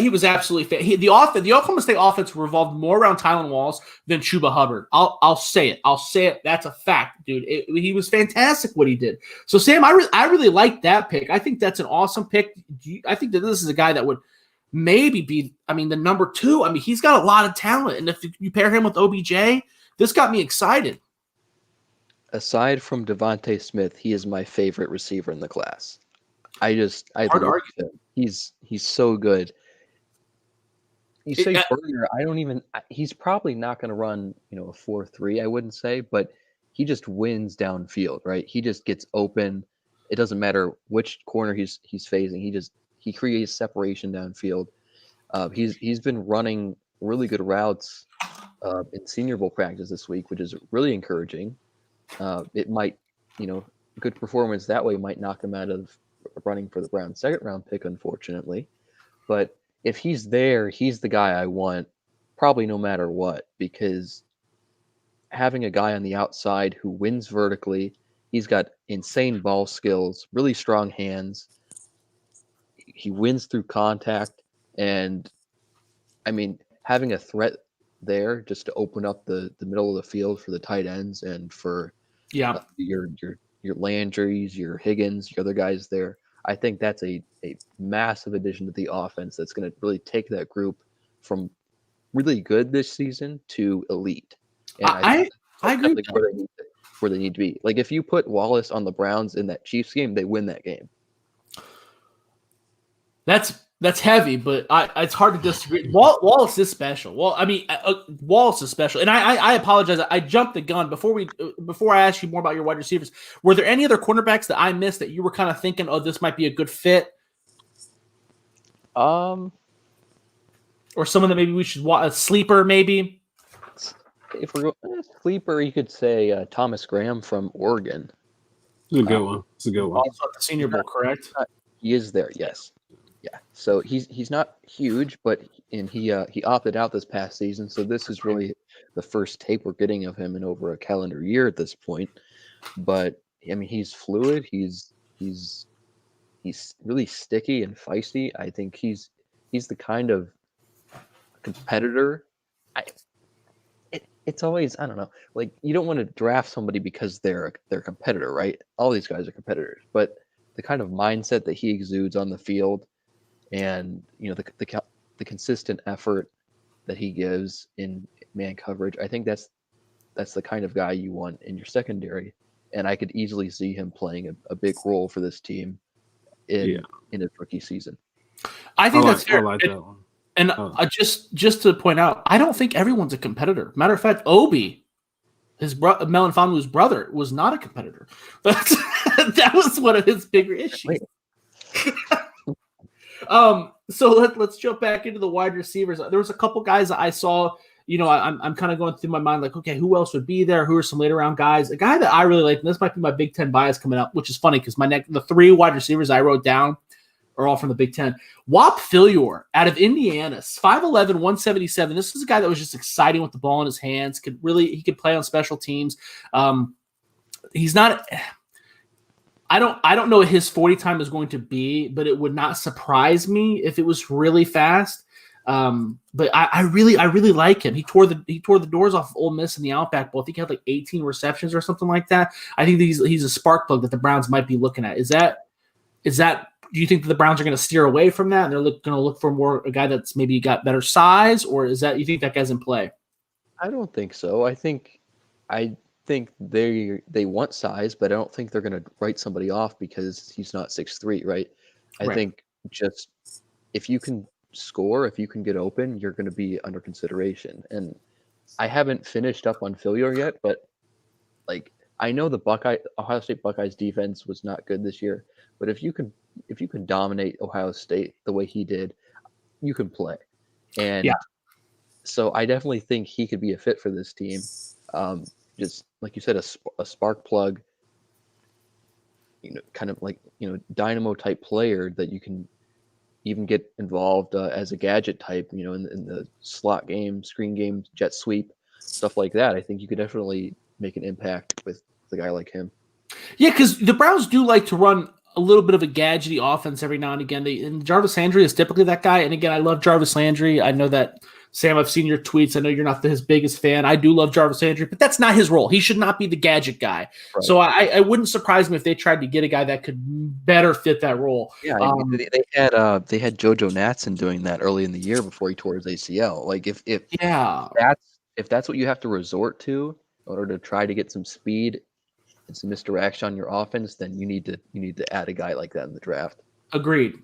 was absolutely the Oklahoma State offense revolved more around Tylan Wallace than Chuba Hubbard. I'll say it. That's a fact, dude. He was fantastic what he did. So Sam, I really like that pick. I think that's an awesome pick. I think that this is a guy that would maybe be, the number 2. I mean, he's got a lot of talent, and if you pair him with OBJ, this got me excited. Aside from Devontae Smith, he is my favorite receiver in the class. I love him. He's so good. You say burner. He's probably not going to run, a 4.3, I wouldn't say, but he just wins downfield, right? He just gets open. It doesn't matter which corner he's facing. He creates separation downfield. He's been running really good routes in Senior Bowl practice this week, which is really encouraging. It might, good performance that way might knock him out of running for the Browns' second round pick, unfortunately. But if he's there, he's the guy I want, probably no matter what, because having a guy on the outside who wins vertically, he's got insane ball skills, really strong hands. He wins through contact, and having a threat there just to open up the middle of the field for the tight ends and for your Landrys, your Higgins, your other guys there. I think that's a massive addition to the offense that's going to really take that group from really good this season to elite. And I agree with where they need to be. Like if you put Wallace on the Browns in that Chiefs game, they win that game. That's heavy, but it's hard to disagree. Wallace is special. Wallace is special, and I apologize. I jumped the gun before I asked you more about your wide receivers. Were there any other cornerbacks that I missed that you were kind of thinking, "Oh, this might be a good fit"? Or someone that maybe we should watch, a sleeper, maybe. If we're a sleeper, you could say Thomas Graham from Oregon. It's a good one. It's a good one. Also at the Senior Bowl, correct? He is there. Yes. Yeah, so he's not huge, but he opted out this past season, so this is really the first tape we're getting of him in over a calendar year at this point. but I mean, he's fluid. He's really sticky and feisty. I think he's the kind of competitor. It's always, I don't know, like you don't want to draft somebody because they're a competitor, right? All these guys are competitors, but the kind of mindset that he exudes on the field, and the consistent effort that he gives in man coverage, I think that's the kind of guy you want in your secondary, and I could easily see him playing a big role for this team in his rookie season. I think that's fair. I like that one. And just to point out, I don't think everyone's a competitor. Matter of fact, Obi, Melon Famu's brother, was not a competitor. That was one of his bigger issues. So let's jump back into the wide receivers. There was a couple guys that I saw. I'm kind of going through my mind like, okay, who else would be there? Who are some later round guys? A guy that I really like, and this might be my Big Ten bias coming up, which is funny because the 3 wide receivers I wrote down are all from the Big Ten. Whop Philyor out of Indiana, 5'11", 177. This is a guy that was just exciting with the ball in his hands. He could play on special teams. He's not. I don't know what his 40 time is going to be, but it would not surprise me if it was really fast. But I really like him. He tore the doors off of Ole Miss in the Outback Bowl. I think he had like 18 receptions or something like that. I think he's a spark plug that the Browns might be looking at. Is that? Do you think that the Browns are going to steer away from that and they're going to look for a guy that's maybe got better size, or is that you think that guy's in play? I don't think so. I think they want size, but I don't think they're going to write somebody off because he's not 6'3", right? I think just if you can score, if you can get open, you're going to be under consideration. And I haven't finished up on Philyor yet, but like I know the Ohio State Buckeyes defense was not good this year, but if you can dominate Ohio State the way he did, you can play. And so I definitely think he could be a fit for this team. Just like you said, a spark plug, kind of like, dynamo type player that you can even get involved as a gadget type, in the slot game, screen game, jet sweep, stuff like that. I think you could definitely make an impact with a guy like him. Yeah, because the Browns do like to run a little bit of a gadgety offense every now and again. And Jarvis Landry is typically that guy. And again, I love Jarvis Landry. I know that, Sam, I've seen your tweets. I know you're not his biggest fan. I do love Jarvis Landry, but that's not his role. He should not be the gadget guy. Right. So I wouldn't surprise me if they tried to get a guy that could better fit that role. Yeah, they had JoJo Natson doing that early in the year before he tore his ACL. Like if that's what you have to resort to in order to try to get some speed and some misdirection on your offense, then you need to add a guy like that in the draft. Agreed.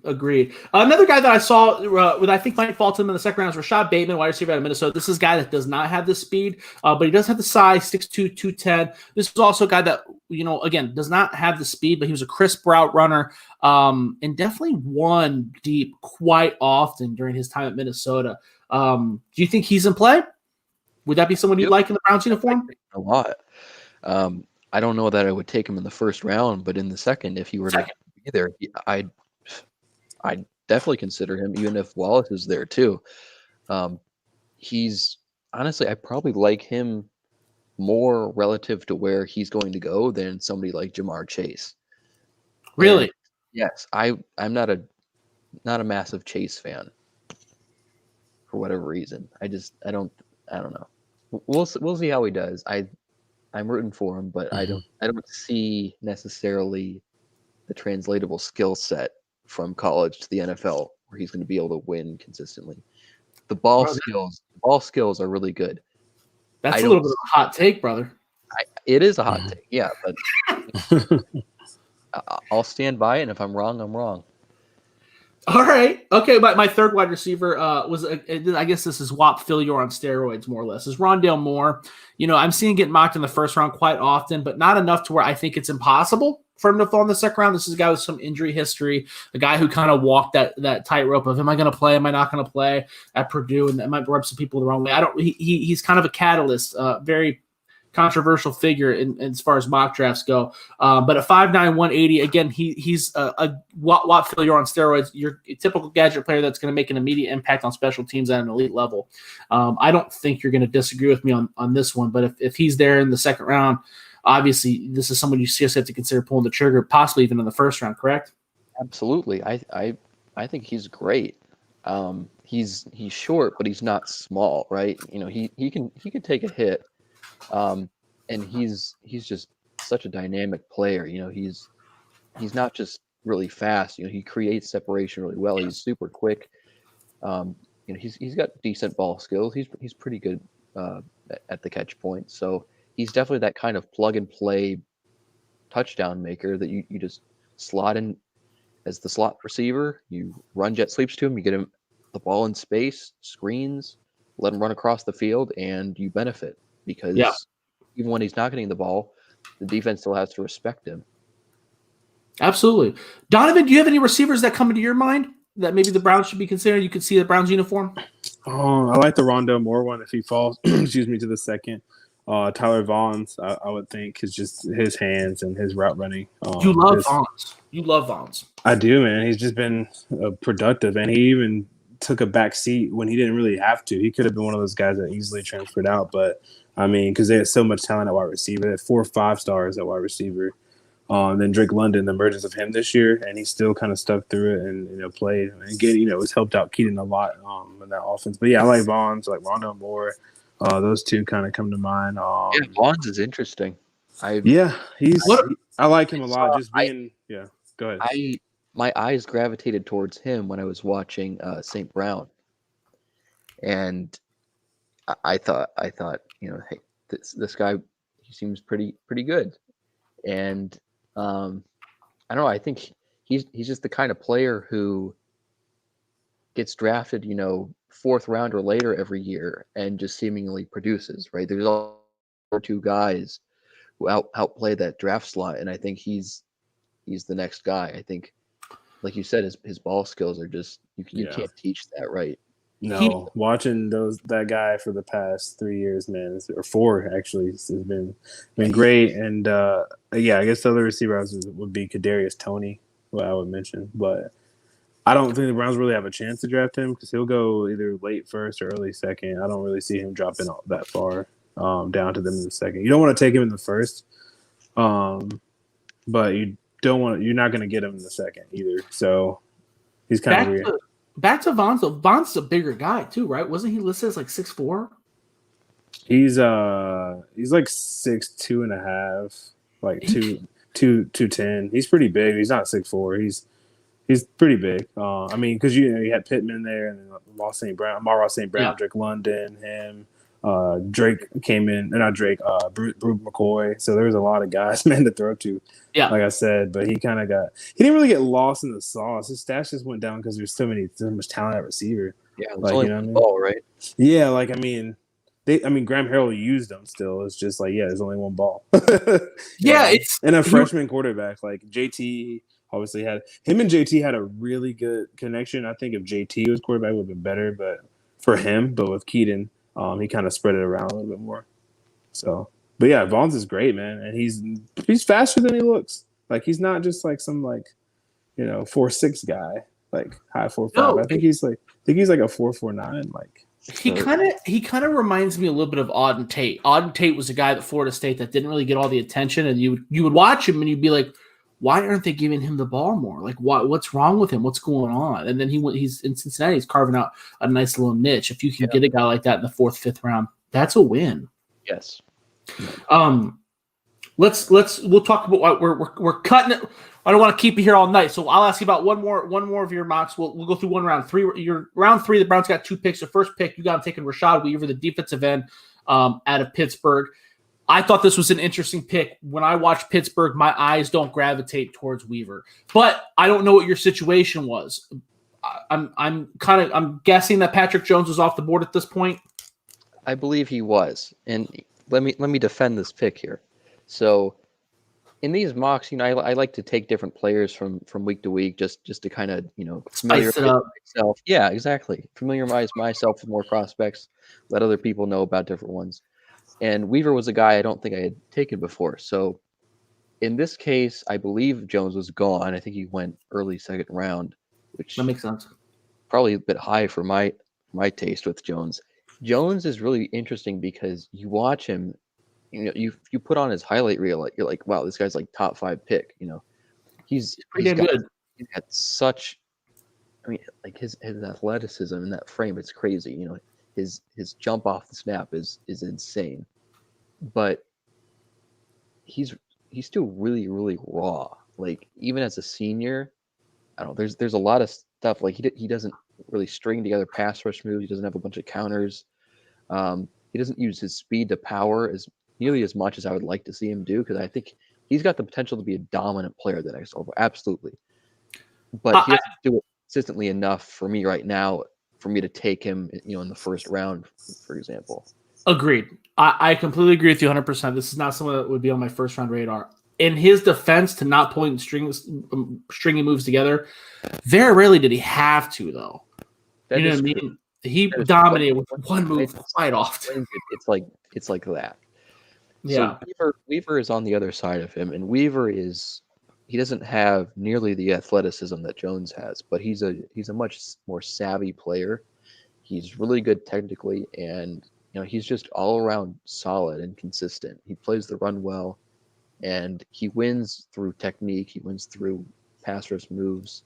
Another guy that I saw that I think might fall to him in the second round is Rashad Bateman, wide receiver out of Minnesota. This is a guy that does not have the speed, but he does have the size, 6'2", 210. This is also a guy that, again, does not have the speed, but he was a crisp route runner and definitely won deep quite often during his time at Minnesota. Do you think he's in play? Would that be someone you'd like in the Browns uniform? A lot. I don't know that I would take him in the first round, but in the second, if he were to be there, I'd definitely consider him, even if Wallace is there too. He's honestly, I probably like him more relative to where he's going to go than somebody like Jamar Chase. Really? And yes, I'm not a massive Chase fan for whatever reason. I don't know. We'll see how he does. I'm rooting for him, but I don't see necessarily the translatable skill set from college to the NFL where he's going to be able to win consistently. The ball skills are really good. That's a little bit of a hot take, brother. It is a hot take, yeah, but I'll stand by it, and if I'm wrong, I'm wrong. All right. Okay, my third wide receiver was, I guess this is Whop Philyor on steroids, more or less, is Rondale Moore. I'm seeing get mocked in the first round quite often, but not enough to where I think it's impossible for him to fall in the second round. This is a guy with some injury history, a guy who kind of walked that tightrope of, am I going to play? Am I not going to play at Purdue? And that might rub some people the wrong way. He's kind of a catalyst, very controversial figure as far as mock drafts go. But at 5'9", 180, again, he's a Whop Philyor on steroids. You're a typical gadget player that's going to make an immediate impact on special teams at an elite level. I don't think you're going to disagree with me on this one, but if he's there in the second round, obviously this is someone you just have to consider pulling the trigger, possibly even in the first round, correct? Absolutely. I think he's great. He's short, but he's not small, right? He can take a hit. And he's just such a dynamic player. He's not just really fast. He creates separation really well. He's super quick. He's got decent ball skills. He's pretty good at the catch point. So he's definitely that kind of plug and play touchdown maker that you just slot in as the slot receiver. You run jet sweeps to him. You get him the ball in space, screens, let him run across the field, and you benefit because even when he's not getting the ball, the defense still has to respect him. Absolutely. Donovan, do you have any receivers that come into your mind that maybe the Browns should be considering? You could see the Browns uniform. I like the Rondale Moore one if he falls, excuse me, to the second. Tyler Vaughn's, I would think, is just his hands and his route running. You love Vaughn's. You love Vaughn's. I do, man. He's just been productive, and he even took a back seat when he didn't really have to. He could have been one of those guys that easily transferred out, but I mean, because they had so much talent at wide receiver. They had 4 or 5 stars at wide receiver. Then Drake London, the emergence of him this year, and he still kind of stuck through it and played. And again, it's helped out Keaton a lot in that offense. But yeah, I like Vaughn's, like Rondale Moore. Those two kind of come to mind. Vaughn's is interesting. I like him a lot. Just being go ahead. My eyes gravitated towards him when I was watching St. Brown, and I thought hey, this guy, he seems pretty good, and I don't know. I think he's just the kind of player who gets drafted, 4th round or later every year and just seemingly produces, right? There's all 2 guys who outplay that draft slot, and I think he's the next guy. I think, like you said, his ball skills are just you can't teach that, right? No, watching that guy for the past 3 years, man, or 4 actually, has been great. And I guess the other receivers would be Kadarius Toney, what I would mention, but I don't think the Browns really have a chance to draft him because he'll go either late first or early second. I don't really see him dropping that far down to them in the second. You don't want to take him in the first, but you're not going to get him in the second either. So he's kind of weird. Back to Vaughn's. Vaughn's a bigger guy too, right? Wasn't he listed as like 6'4"? He's like 6'2" and a half, like 210. He's pretty big. He's not 6'4". He's pretty big. I mean, because you had Pittman there, and Marshawn St. Brown, Drake London, him, Drake came in, not Drake, Brute McCoy. So there was a lot of guys, man, to throw to. Yeah, like I said, but he didn't really get lost in the sauce. His stats just went down because there's so much talent at receiver. Yeah, it's only one ball, right? Yeah, like I mean, Graham Harrell used them still. It's just like, there's only one ball. It's and a freshman quarterback like JT. Obviously, him and JT had a really good connection. I think if JT was quarterback, it would have been better. But for him, with Keaton, he kind of spread it around a little bit more. So, but yeah, Vaughn's is great, man, and he's faster than he looks. Like he's not just like some 4.6 guy, like high 4.5. No, I think he's like a 4.49. Like he kind of reminds me a little bit of Auden Tate. Auden Tate was a guy at Florida State that didn't really get all the attention, and you would watch him and you'd be like, why aren't they giving him the ball more? Like, what's wrong with him? What's going on? And then he's in Cincinnati. He's carving out a nice little niche. If you can get a guy like that in the 4th, 5th round, that's a win. Yes. We'll talk about we're cutting it. I don't want to keep you here all night, so I'll ask you about one more of your mocks. We'll go through one round. Round 3. The Browns got 2 picks. Their first pick, you got him taking Rashad Weaver, the defensive end, out of Pittsburgh. I thought this was an interesting pick. When I watch Pittsburgh, my eyes don't gravitate towards Weaver. But I don't know what your situation was. I'm guessing that Patrick Jones was off the board at this point. I believe he was. And let me defend this pick here. So in these mocks, I like to take different players from week to week just to kind of, familiarize myself. Yeah, exactly. Familiarize myself with more prospects, let other people know about different ones. And Weaver was a guy I don't think I had taken before. So in this case, I believe Jones was gone. I think he went early 2nd round, which that makes sense. Probably a bit high for my taste with Jones. Jones is really interesting because you watch him you put on his highlight reel, you're like, wow, this guy's like top 5 pick. He's pretty damn good. He's got such, I mean, like his athleticism in that frame, it's crazy. His jump off the snap is insane, but he's still really, really raw. Like even as a senior, I don't know. There's a lot of stuff like he doesn't really string together pass rush moves. He doesn't have a bunch of counters. He doesn't use his speed to power nearly as much as I would like to see him do, because I think he's got the potential to be a dominant player the next level. Absolutely. But he doesn't do it consistently enough for me right now for me to take him, in the first round, for example. Agreed. I completely agree with you 100%. This is not someone that would be on my first round radar. In his defense, to not point stringing moves together, very rarely did he have to, though. You know what I mean? He dominated with one move quite often. It's like that. Yeah. So Weaver is on the other side of him, and Weaver he doesn't have nearly the athleticism that Jones has, but he's a much more savvy player. He's really good technically, and he's just all around solid and consistent. He plays the run well, and he wins through technique. He wins through pass rush moves,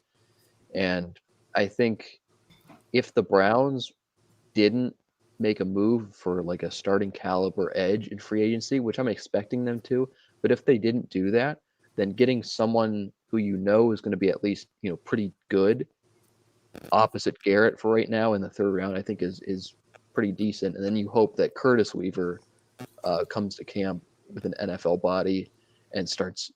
and I think if the Browns didn't make a move for like a starting caliber edge in free agency, which I'm expecting them to, but if they didn't do that, then getting someone who is going to be at least pretty good opposite Garrett for right now in the third round, I think is pretty decent. And then you hope that Curtis Weaver comes to camp with an NFL body and starts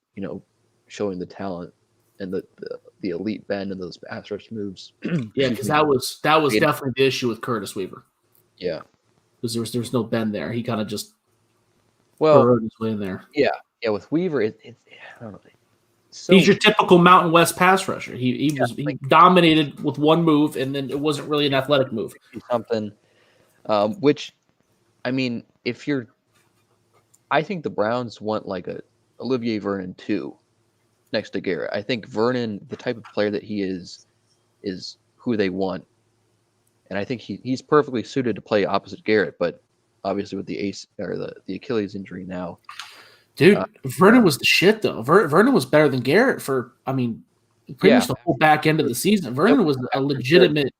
showing the talent and the elite bend and those pass rush moves. Yeah, because that was definitely the issue with Curtis Weaver. Yeah, because there was no bend there. He kind of just burrowed his way in there. Yeah. With Weaver, I don't know. So, he's your typical Mountain West pass rusher. He dominated with one move, and then it wasn't really an athletic move. Something, which, I mean, I think the Browns want like a Olivier Vernon 2 next to Garrett. I think Vernon, the type of player that he is who they want. And I think he's perfectly suited to play opposite Garrett, but obviously with the Achilles injury now. Dude, Vernon was the shit though. Vernon was better than Garrett for, pretty much the whole back end of the season. Vernon was a legitimate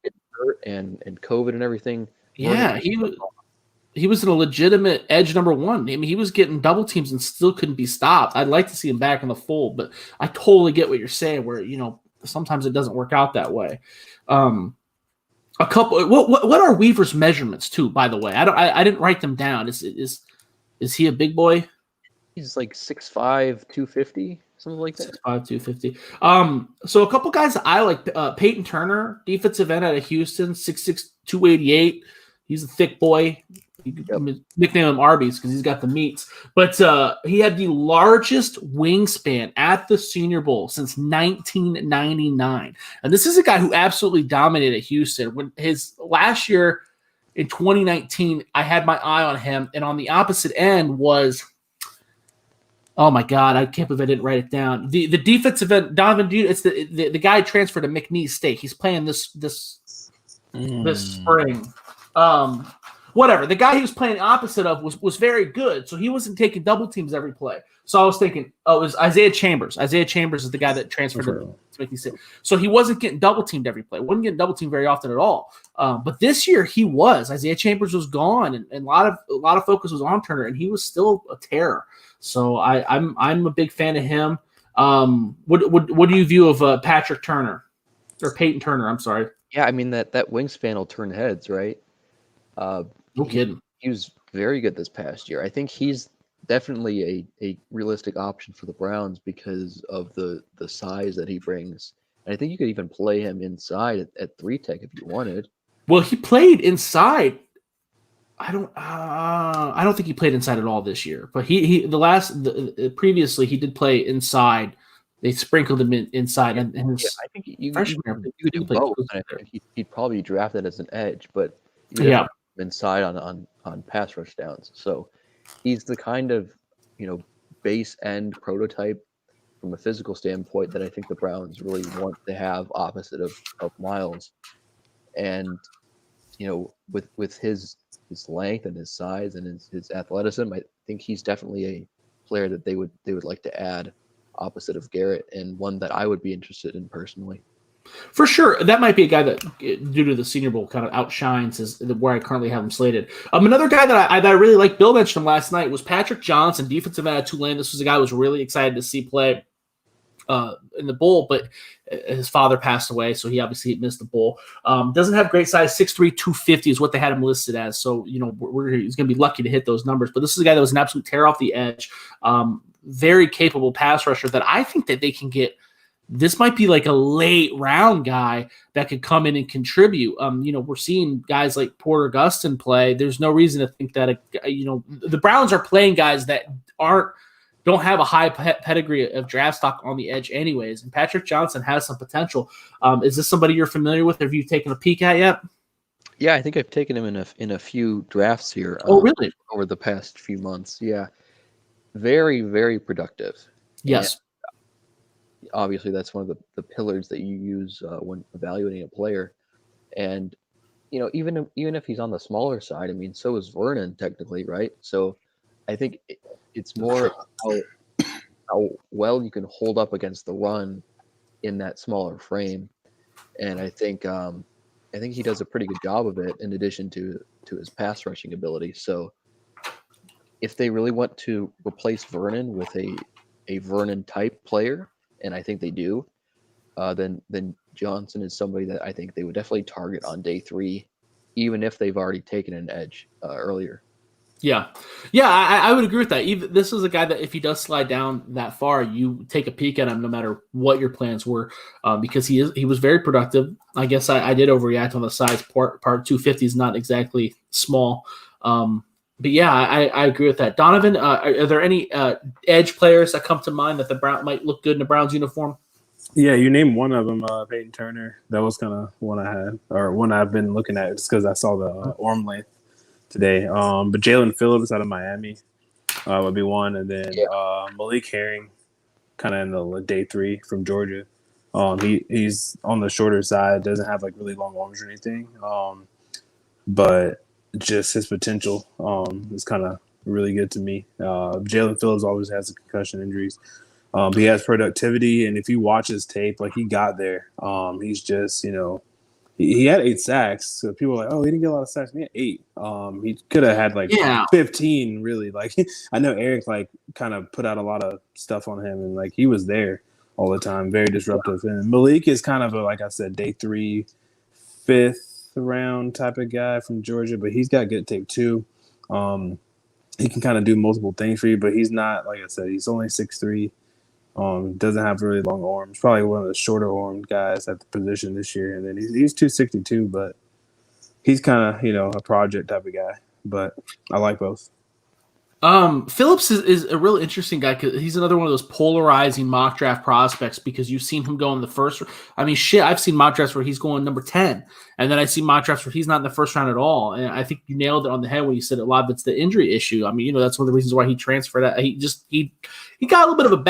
and COVID and everything. Yeah, he was in a legitimate edge number one. I mean, he was getting double teams and still couldn't be stopped. I'd like to see him back in the fold, but I totally get what you're saying. Where sometimes it doesn't work out that way. A couple. What are Weaver's measurements too? By the way, I didn't write them down. Is he a big boy? He's like 6'5", 250, something like that. 6'5", 250. So a couple guys that I like, Peyton Turner, defensive end out of Houston, 6'6", 288. He's a thick boy. You could nickname him Arby's because he's got the meats. But he had the largest wingspan at the Senior Bowl since 1999. And this is a guy who absolutely dominated Houston. When his last year in 2019, I had my eye on him. And on the opposite end was – oh my God! I can't believe I didn't write it down. The defensive end, Donovan. It's the guy transferred to McNeese State. He's playing this spring. Whatever. The guy he was playing opposite of was very good. So he wasn't taking double teams every play. So I was thinking, it was Isaiah Chambers. Isaiah Chambers is the guy that transferred to McNeese State. So he wasn't getting double teamed every play. Wasn't getting double teamed very often at all. But this year he was. Isaiah Chambers was gone, and a lot of focus was on Turner, and he was still a terror. So I'm a big fan of him. What do you view of Patrick Turner or Peyton Turner? I'm sorry. Yeah, I mean that wingspan will turn heads, right? No kidding. He was very good this past year. I think he's definitely a realistic option for the Browns because of the size that he brings. And I think you could even play him inside at 3-tech if you wanted. Well, he played inside. I don't think he played inside at all this year, but previously he did play inside. They sprinkled him inside, and I think you could do both. He'd probably be drafted as an edge, but inside on pass rush downs. So he's the kind of base end prototype from a physical standpoint that I think the Browns really want to have opposite of Miles, and with his his length and his size and his athleticism, I think he's definitely a player that they would like to add opposite of Garrett, and one that I would be interested in personally. For sure, that might be a guy that, due to the Senior Bowl, kind of outshines where I currently have him slated. Another guy that I really liked, Bill mentioned him last night, was Patrick Johnson, defensive end at Tulane. This was a guy I was really excited to see play in the bowl, but his father passed away, so he obviously missed the bowl. Doesn't have great size, 6'3", 250 is what they had him listed as. So, he's going to be lucky to hit those numbers. But this is a guy that was an absolute tear off the edge, very capable pass rusher that I think that they can get. This might be like a late round guy that could come in and contribute. We're seeing guys like Porter Gustin play. There's no reason to think that, the Browns are playing guys that don't have a high pedigree of draft stock on the edge anyways. And Patrick Johnson has some potential. Is this somebody you're familiar with? Have you taken a peek at yet? Yeah, I think I've taken him in a few drafts here. Oh, really? Over the past few months. Yeah. Very, very productive. Yes. And obviously, that's one of the pillars that you use when evaluating a player. And, even if he's on the smaller side, I mean, so is Vernon technically, right? So I think it's more how well you can hold up against the run in that smaller frame. And I think he does a pretty good job of it in addition to his pass rushing ability. So if they really want to replace Vernon with a Vernon type player, and I think they do, then Johnson is somebody that I think they would definitely target on day 3, even if they've already taken an edge earlier. Yeah, I would agree with that. This is a guy that if he does slide down that far, you take a peek at him no matter what your plans were, because he was very productive. I guess I did overreact on the size part. 250 is not exactly small. But yeah, I agree with that. Donovan, are there any edge players that come to mind that the Brown might look good in the Browns uniform? Yeah, you named one of them, Peyton Turner. That was kind of one I had, or one I've been looking at just because I saw the arm length today. But Jalen Phillips out of Miami would be one, and then Malik Herring, kind of in the day 3 from Georgia. He's on the shorter side, doesn't have like really long arms or anything, but just his potential is kind of really good to me. Jalen Phillips always has concussion injuries. He has productivity, and if you watch his tape, like he got there. He's just, he had 8 sacks. So people are like, oh, he didn't get a lot of sacks. He had 8. He could have had like 15, really. Like I know Eric like kind of put out a lot of stuff on him, and like he was there all the time, very disruptive. And Malik is kind of like I said, day 3, 5th round type of guy from Georgia, but he's got good tape too. He can kind of do multiple things for you, but he's not, like I said, he's only 6'3". Doesn't have really long arms. Probably one of the shorter armed guys at the position this year. And then he's 262, but he's kind of, a project type of guy. But I like both. Phillips is a real interesting guy because he's another one of those polarizing mock draft prospects because you've seen him go in the first. I mean, I've seen mock drafts where he's going number 10, and then I see mock drafts where he's not in the first round at all. And I think you nailed it on the head when you said a lot of it's the injury issue. I mean, that's one of the reasons why he transferred. He got a little bit of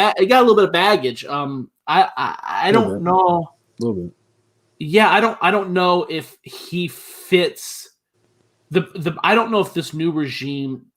baggage. I don't know. A little bit. Yeah, I don't know if he fits I don't know if this new regime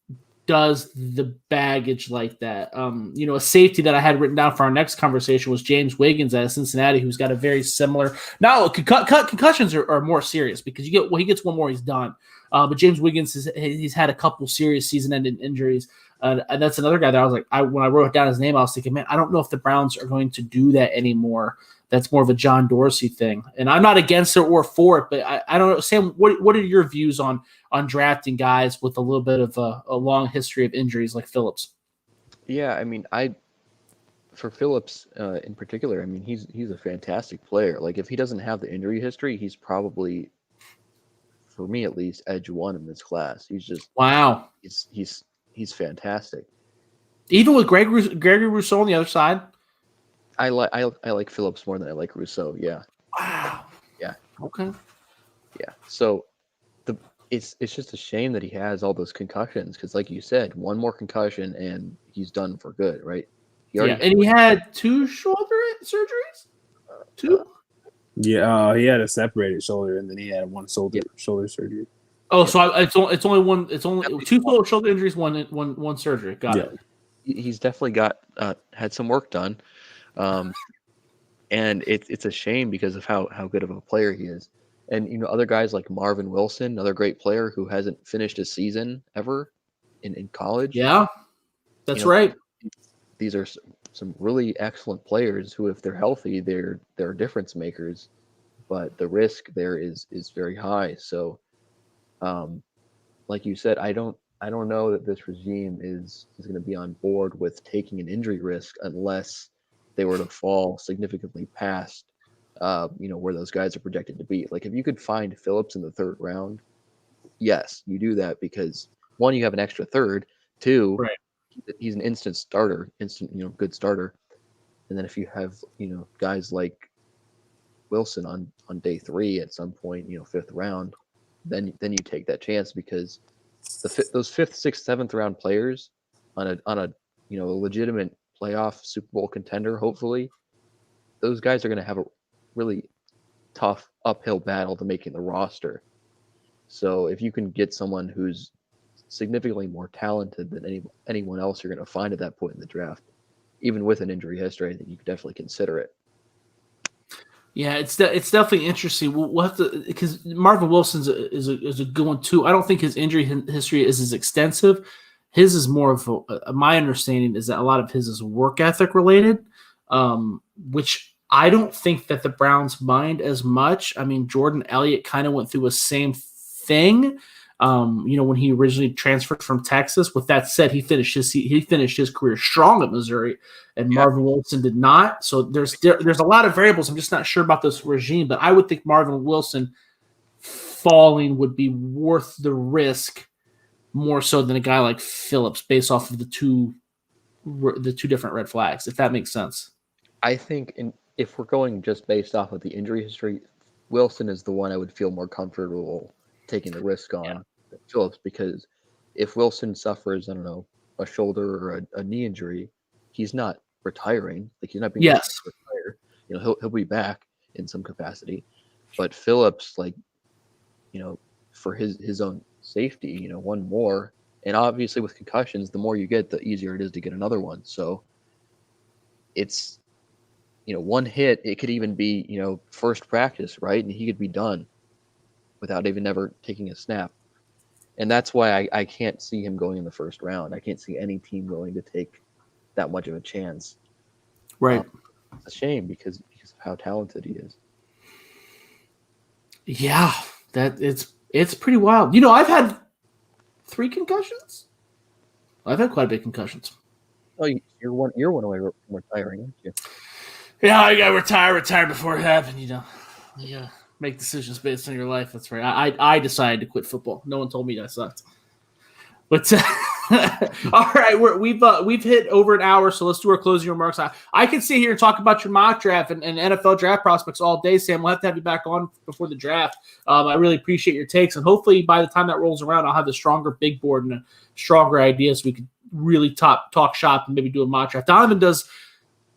does the baggage like that. A safety that I had written down for our next conversation was James Wiggins at Cincinnati, who's got a very similar. Now, concussions are more serious because he gets one more, he's done. But James Wiggins he's had a couple serious season-ending injuries, and that's another guy that I was like, when I wrote down his name, I was thinking, man, I don't know if the Browns are going to do that anymore. That's more of a John Dorsey thing, and I'm not against it or for it, but I don't know. Sam, what are your views on drafting guys with a little bit of a long history of injuries like Phillips? Yeah, I mean, for Phillips in particular, I mean, he's a fantastic player. Like if he doesn't have the injury history, he's probably, for me at least, edge 1 in this class. He's just wow. He's fantastic. Even with Gregory Rousseau on the other side. I like Phillips more than I like Rousseau. Yeah. Wow. Yeah. Okay. Yeah. So it's just a shame that he has all those concussions because, like you said, one more concussion and he's done for good, right? And he had 2 shoulder surgeries. 2. Yeah, he had a separated shoulder and then he had one shoulder surgery. Oh, so it's only one. It's only two total shoulder injuries, one surgery. Got it. He's definitely got had some work done, and it's a shame because of how good of a player he is. And other guys like Marvin Wilson, another great player who hasn't finished a season ever in college. Yeah, that's right. These are some really excellent players who, if they're healthy, they're difference makers. But the risk there is very high. So, like you said, I don't know that this regime is going to be on board with taking an injury risk unless they were to fall significantly past, where those guys are projected to be. Like if you could find Phillips in the third round, yes, you do that because one, you have an extra third. Two, right. He's an instant starter, good starter. And then if you have, guys like Wilson on day 3 at some point, 5th round, then you take that chance because those 5th, 6th, 7th round players on a legitimate playoff Super Bowl contender, hopefully, those guys are going to have a really tough uphill battle to making the roster. So if you can get someone who's significantly more talented than anyone else you're going to find at that point in the draft, even with an injury history, I think you could definitely consider it. Yeah, it's definitely interesting. We'll have to, because Marvin Wilson's is a good one too. I don't think his injury history is as extensive. His is more of my understanding is that a lot of his is work ethic related, which I don't think that the Browns mind as much. I mean, Jordan Elliott kind of went through the same thing. When he originally transferred from Texas. With that said, he finished his career strong at Missouri, and Marvin Wilson did not. So there's a lot of variables. I'm just not sure about this regime, but I would think Marvin Wilson falling would be worth the risk more so than a guy like Phillips, based off of the two different red flags. If that makes sense. I think if we're going just based off of the injury history, Wilson is the one I would feel more comfortable taking the risk on Phillips, because if Wilson suffers, I don't know, a shoulder or a knee injury, he's not retiring. Like he's not being retired. He'll be back in some capacity. But Phillips, for his own safety, one more, and obviously with concussions, the more you get, the easier it is to get another one. So it's one hit, it could even be first practice, right, and he could be done without even ever taking a snap. And that's why I can't see him going in the first round. I can't see any team willing to take that much of a chance. Right. It's a shame because of how talented he is. Yeah, that it's pretty wild. I've had 3 concussions. I've had quite a bit of concussions. Oh, you're one away from retiring, aren't you? Yeah, I got retired before it happened. Yeah. Make decisions based on your life. That's right. I decided to quit football. No one told me I sucked. But all right, we've hit over an hour, so let's do our closing remarks. I can sit here and talk about your mock draft and NFL draft prospects all day, Sam. We'll have to have you back on before the draft. I really appreciate your takes, and hopefully by the time that rolls around, I'll have a stronger big board and a stronger idea so we can really talk shop and maybe do a mock draft. Donovan does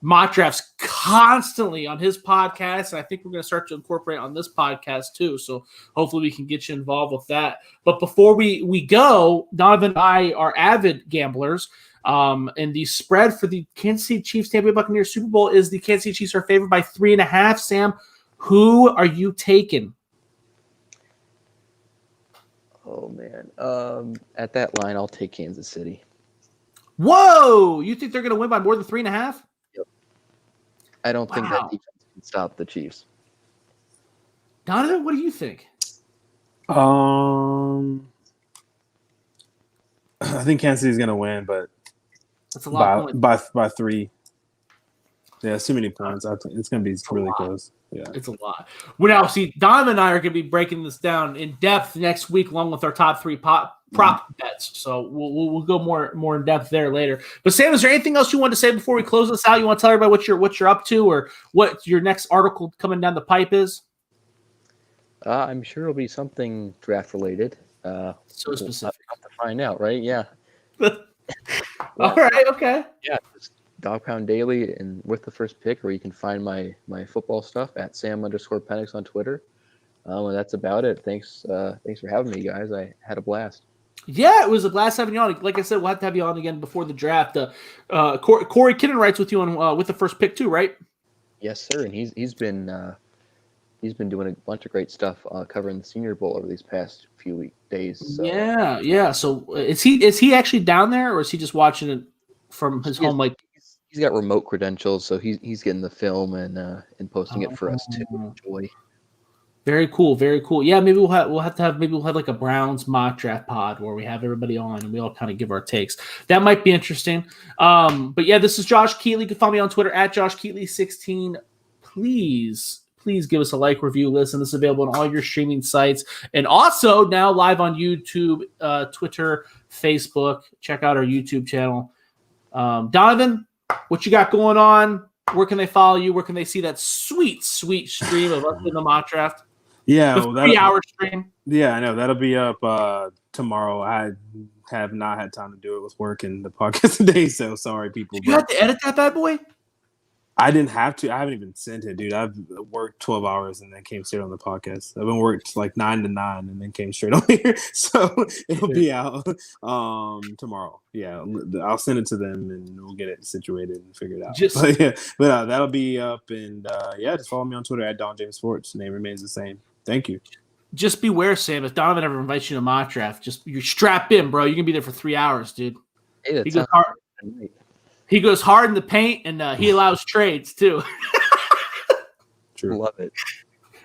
mock drafts constantly on his podcast, and I think we're going to start to incorporate on this podcast too. So hopefully we can get you involved with that. But before we go, Donovan and I are avid gamblers. And the spread for the Kansas City Chiefs Tampa Bay Buccaneers Super Bowl is the Kansas City Chiefs are favored by 3.5. Sam, who are you taking? Oh man, at that line, I'll take Kansas City. Whoa! You think they're going to win by more than 3.5? I don't think that defense can stop the Chiefs. Donovan, what do you think? I think Kansas City's going to win, but that's a lot by 3. Yeah, it's too many points. I think it's going to be really close. Yeah, it's a lot. Well, now, see, Donovan and I are going to be breaking this down in depth next week, along with our top 3 prop bets. So we'll go more in depth there later. But Sam, is there anything else you want to say before we close this out? You want to tell everybody what you're up to, or what your next article coming down the pipe is? I'm sure it'll be something draft related. So specific. We'll have to find out, right? Yeah. All right. Okay. Yeah. Dog Pound Daily and with the first pick, or you can find my football stuff at Sam_Penix on Twitter. And that's about it. Thanks for having me, guys. I had a blast. Yeah, it was a blast having you on. Like I said, we'll have to have you on again before the draft. Corey Kinnan writes with you on with the first pick too, right? Yes, sir. And he's been doing a bunch of great stuff covering the Senior Bowl over these past few days. So. Yeah. So is he actually down there, or is he just watching it from his home? Like he's got remote credentials, so he's getting the film and posting it for us to enjoy. Very cool, very cool. Yeah, maybe we'll have like a Browns mock draft pod where we have everybody on and we all kind of give our takes. That might be interesting. But yeah, this is Josh Keatley. You can follow me on Twitter at Josh Keatley16. Please give us a like, review, listen. This is available on all your streaming sites and also now live on YouTube, Twitter, Facebook. Check out our YouTube channel. Donovan, what you got going on? Where can they follow you? Where can they see that sweet stream of us in the mock draft? Yeah, the 3-hour stream. Yeah, I know that'll be up tomorrow. I have not had time to do it with work and the podcast today, so sorry, people. Did you have to edit that bad boy? I didn't have to. I haven't even sent it, dude. I've worked 12 hours and then came straight on the podcast. I've been worked like 9 to 9 and then came straight on here. So it'll be out tomorrow. Yeah, I'll send it to them and we'll get it situated and figured out. But that'll be up. And just follow me on Twitter at Don James Sports. Name remains the same. Thank you. Just beware, Sam. If Donovan ever invites you to mock draft, you strap in, bro. You're gonna be there for 3 hours, dude. Hey, He goes hard in the paint, and he allows trades too. True. Love it.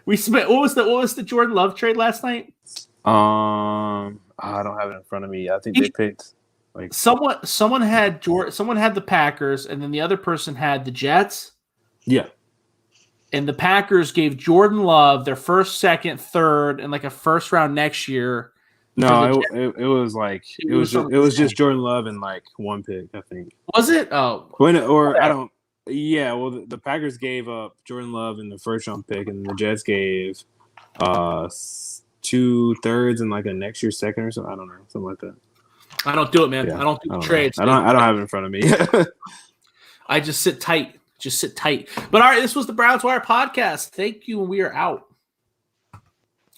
We spent what was the Jordan Love trade last night? I don't have it in front of me. I think they picked like someone had the Packers, and then the other person had the Jets. Yeah. And the Packers gave Jordan Love their first, second, third, and like a first round next year. No, it was like it was just Jordan Love and like one pick, I think. Was it? Oh, I don't. Yeah, well, the Packers gave up Jordan Love in the first round pick, and the Jets gave 2/3 and like a next year second or something. I don't know, something like that. I don't do it, man. Yeah, I don't do the trades. I don't have it in front of me. I just sit tight. But all right, this was the Browns Wire podcast. Thank you, and we are out.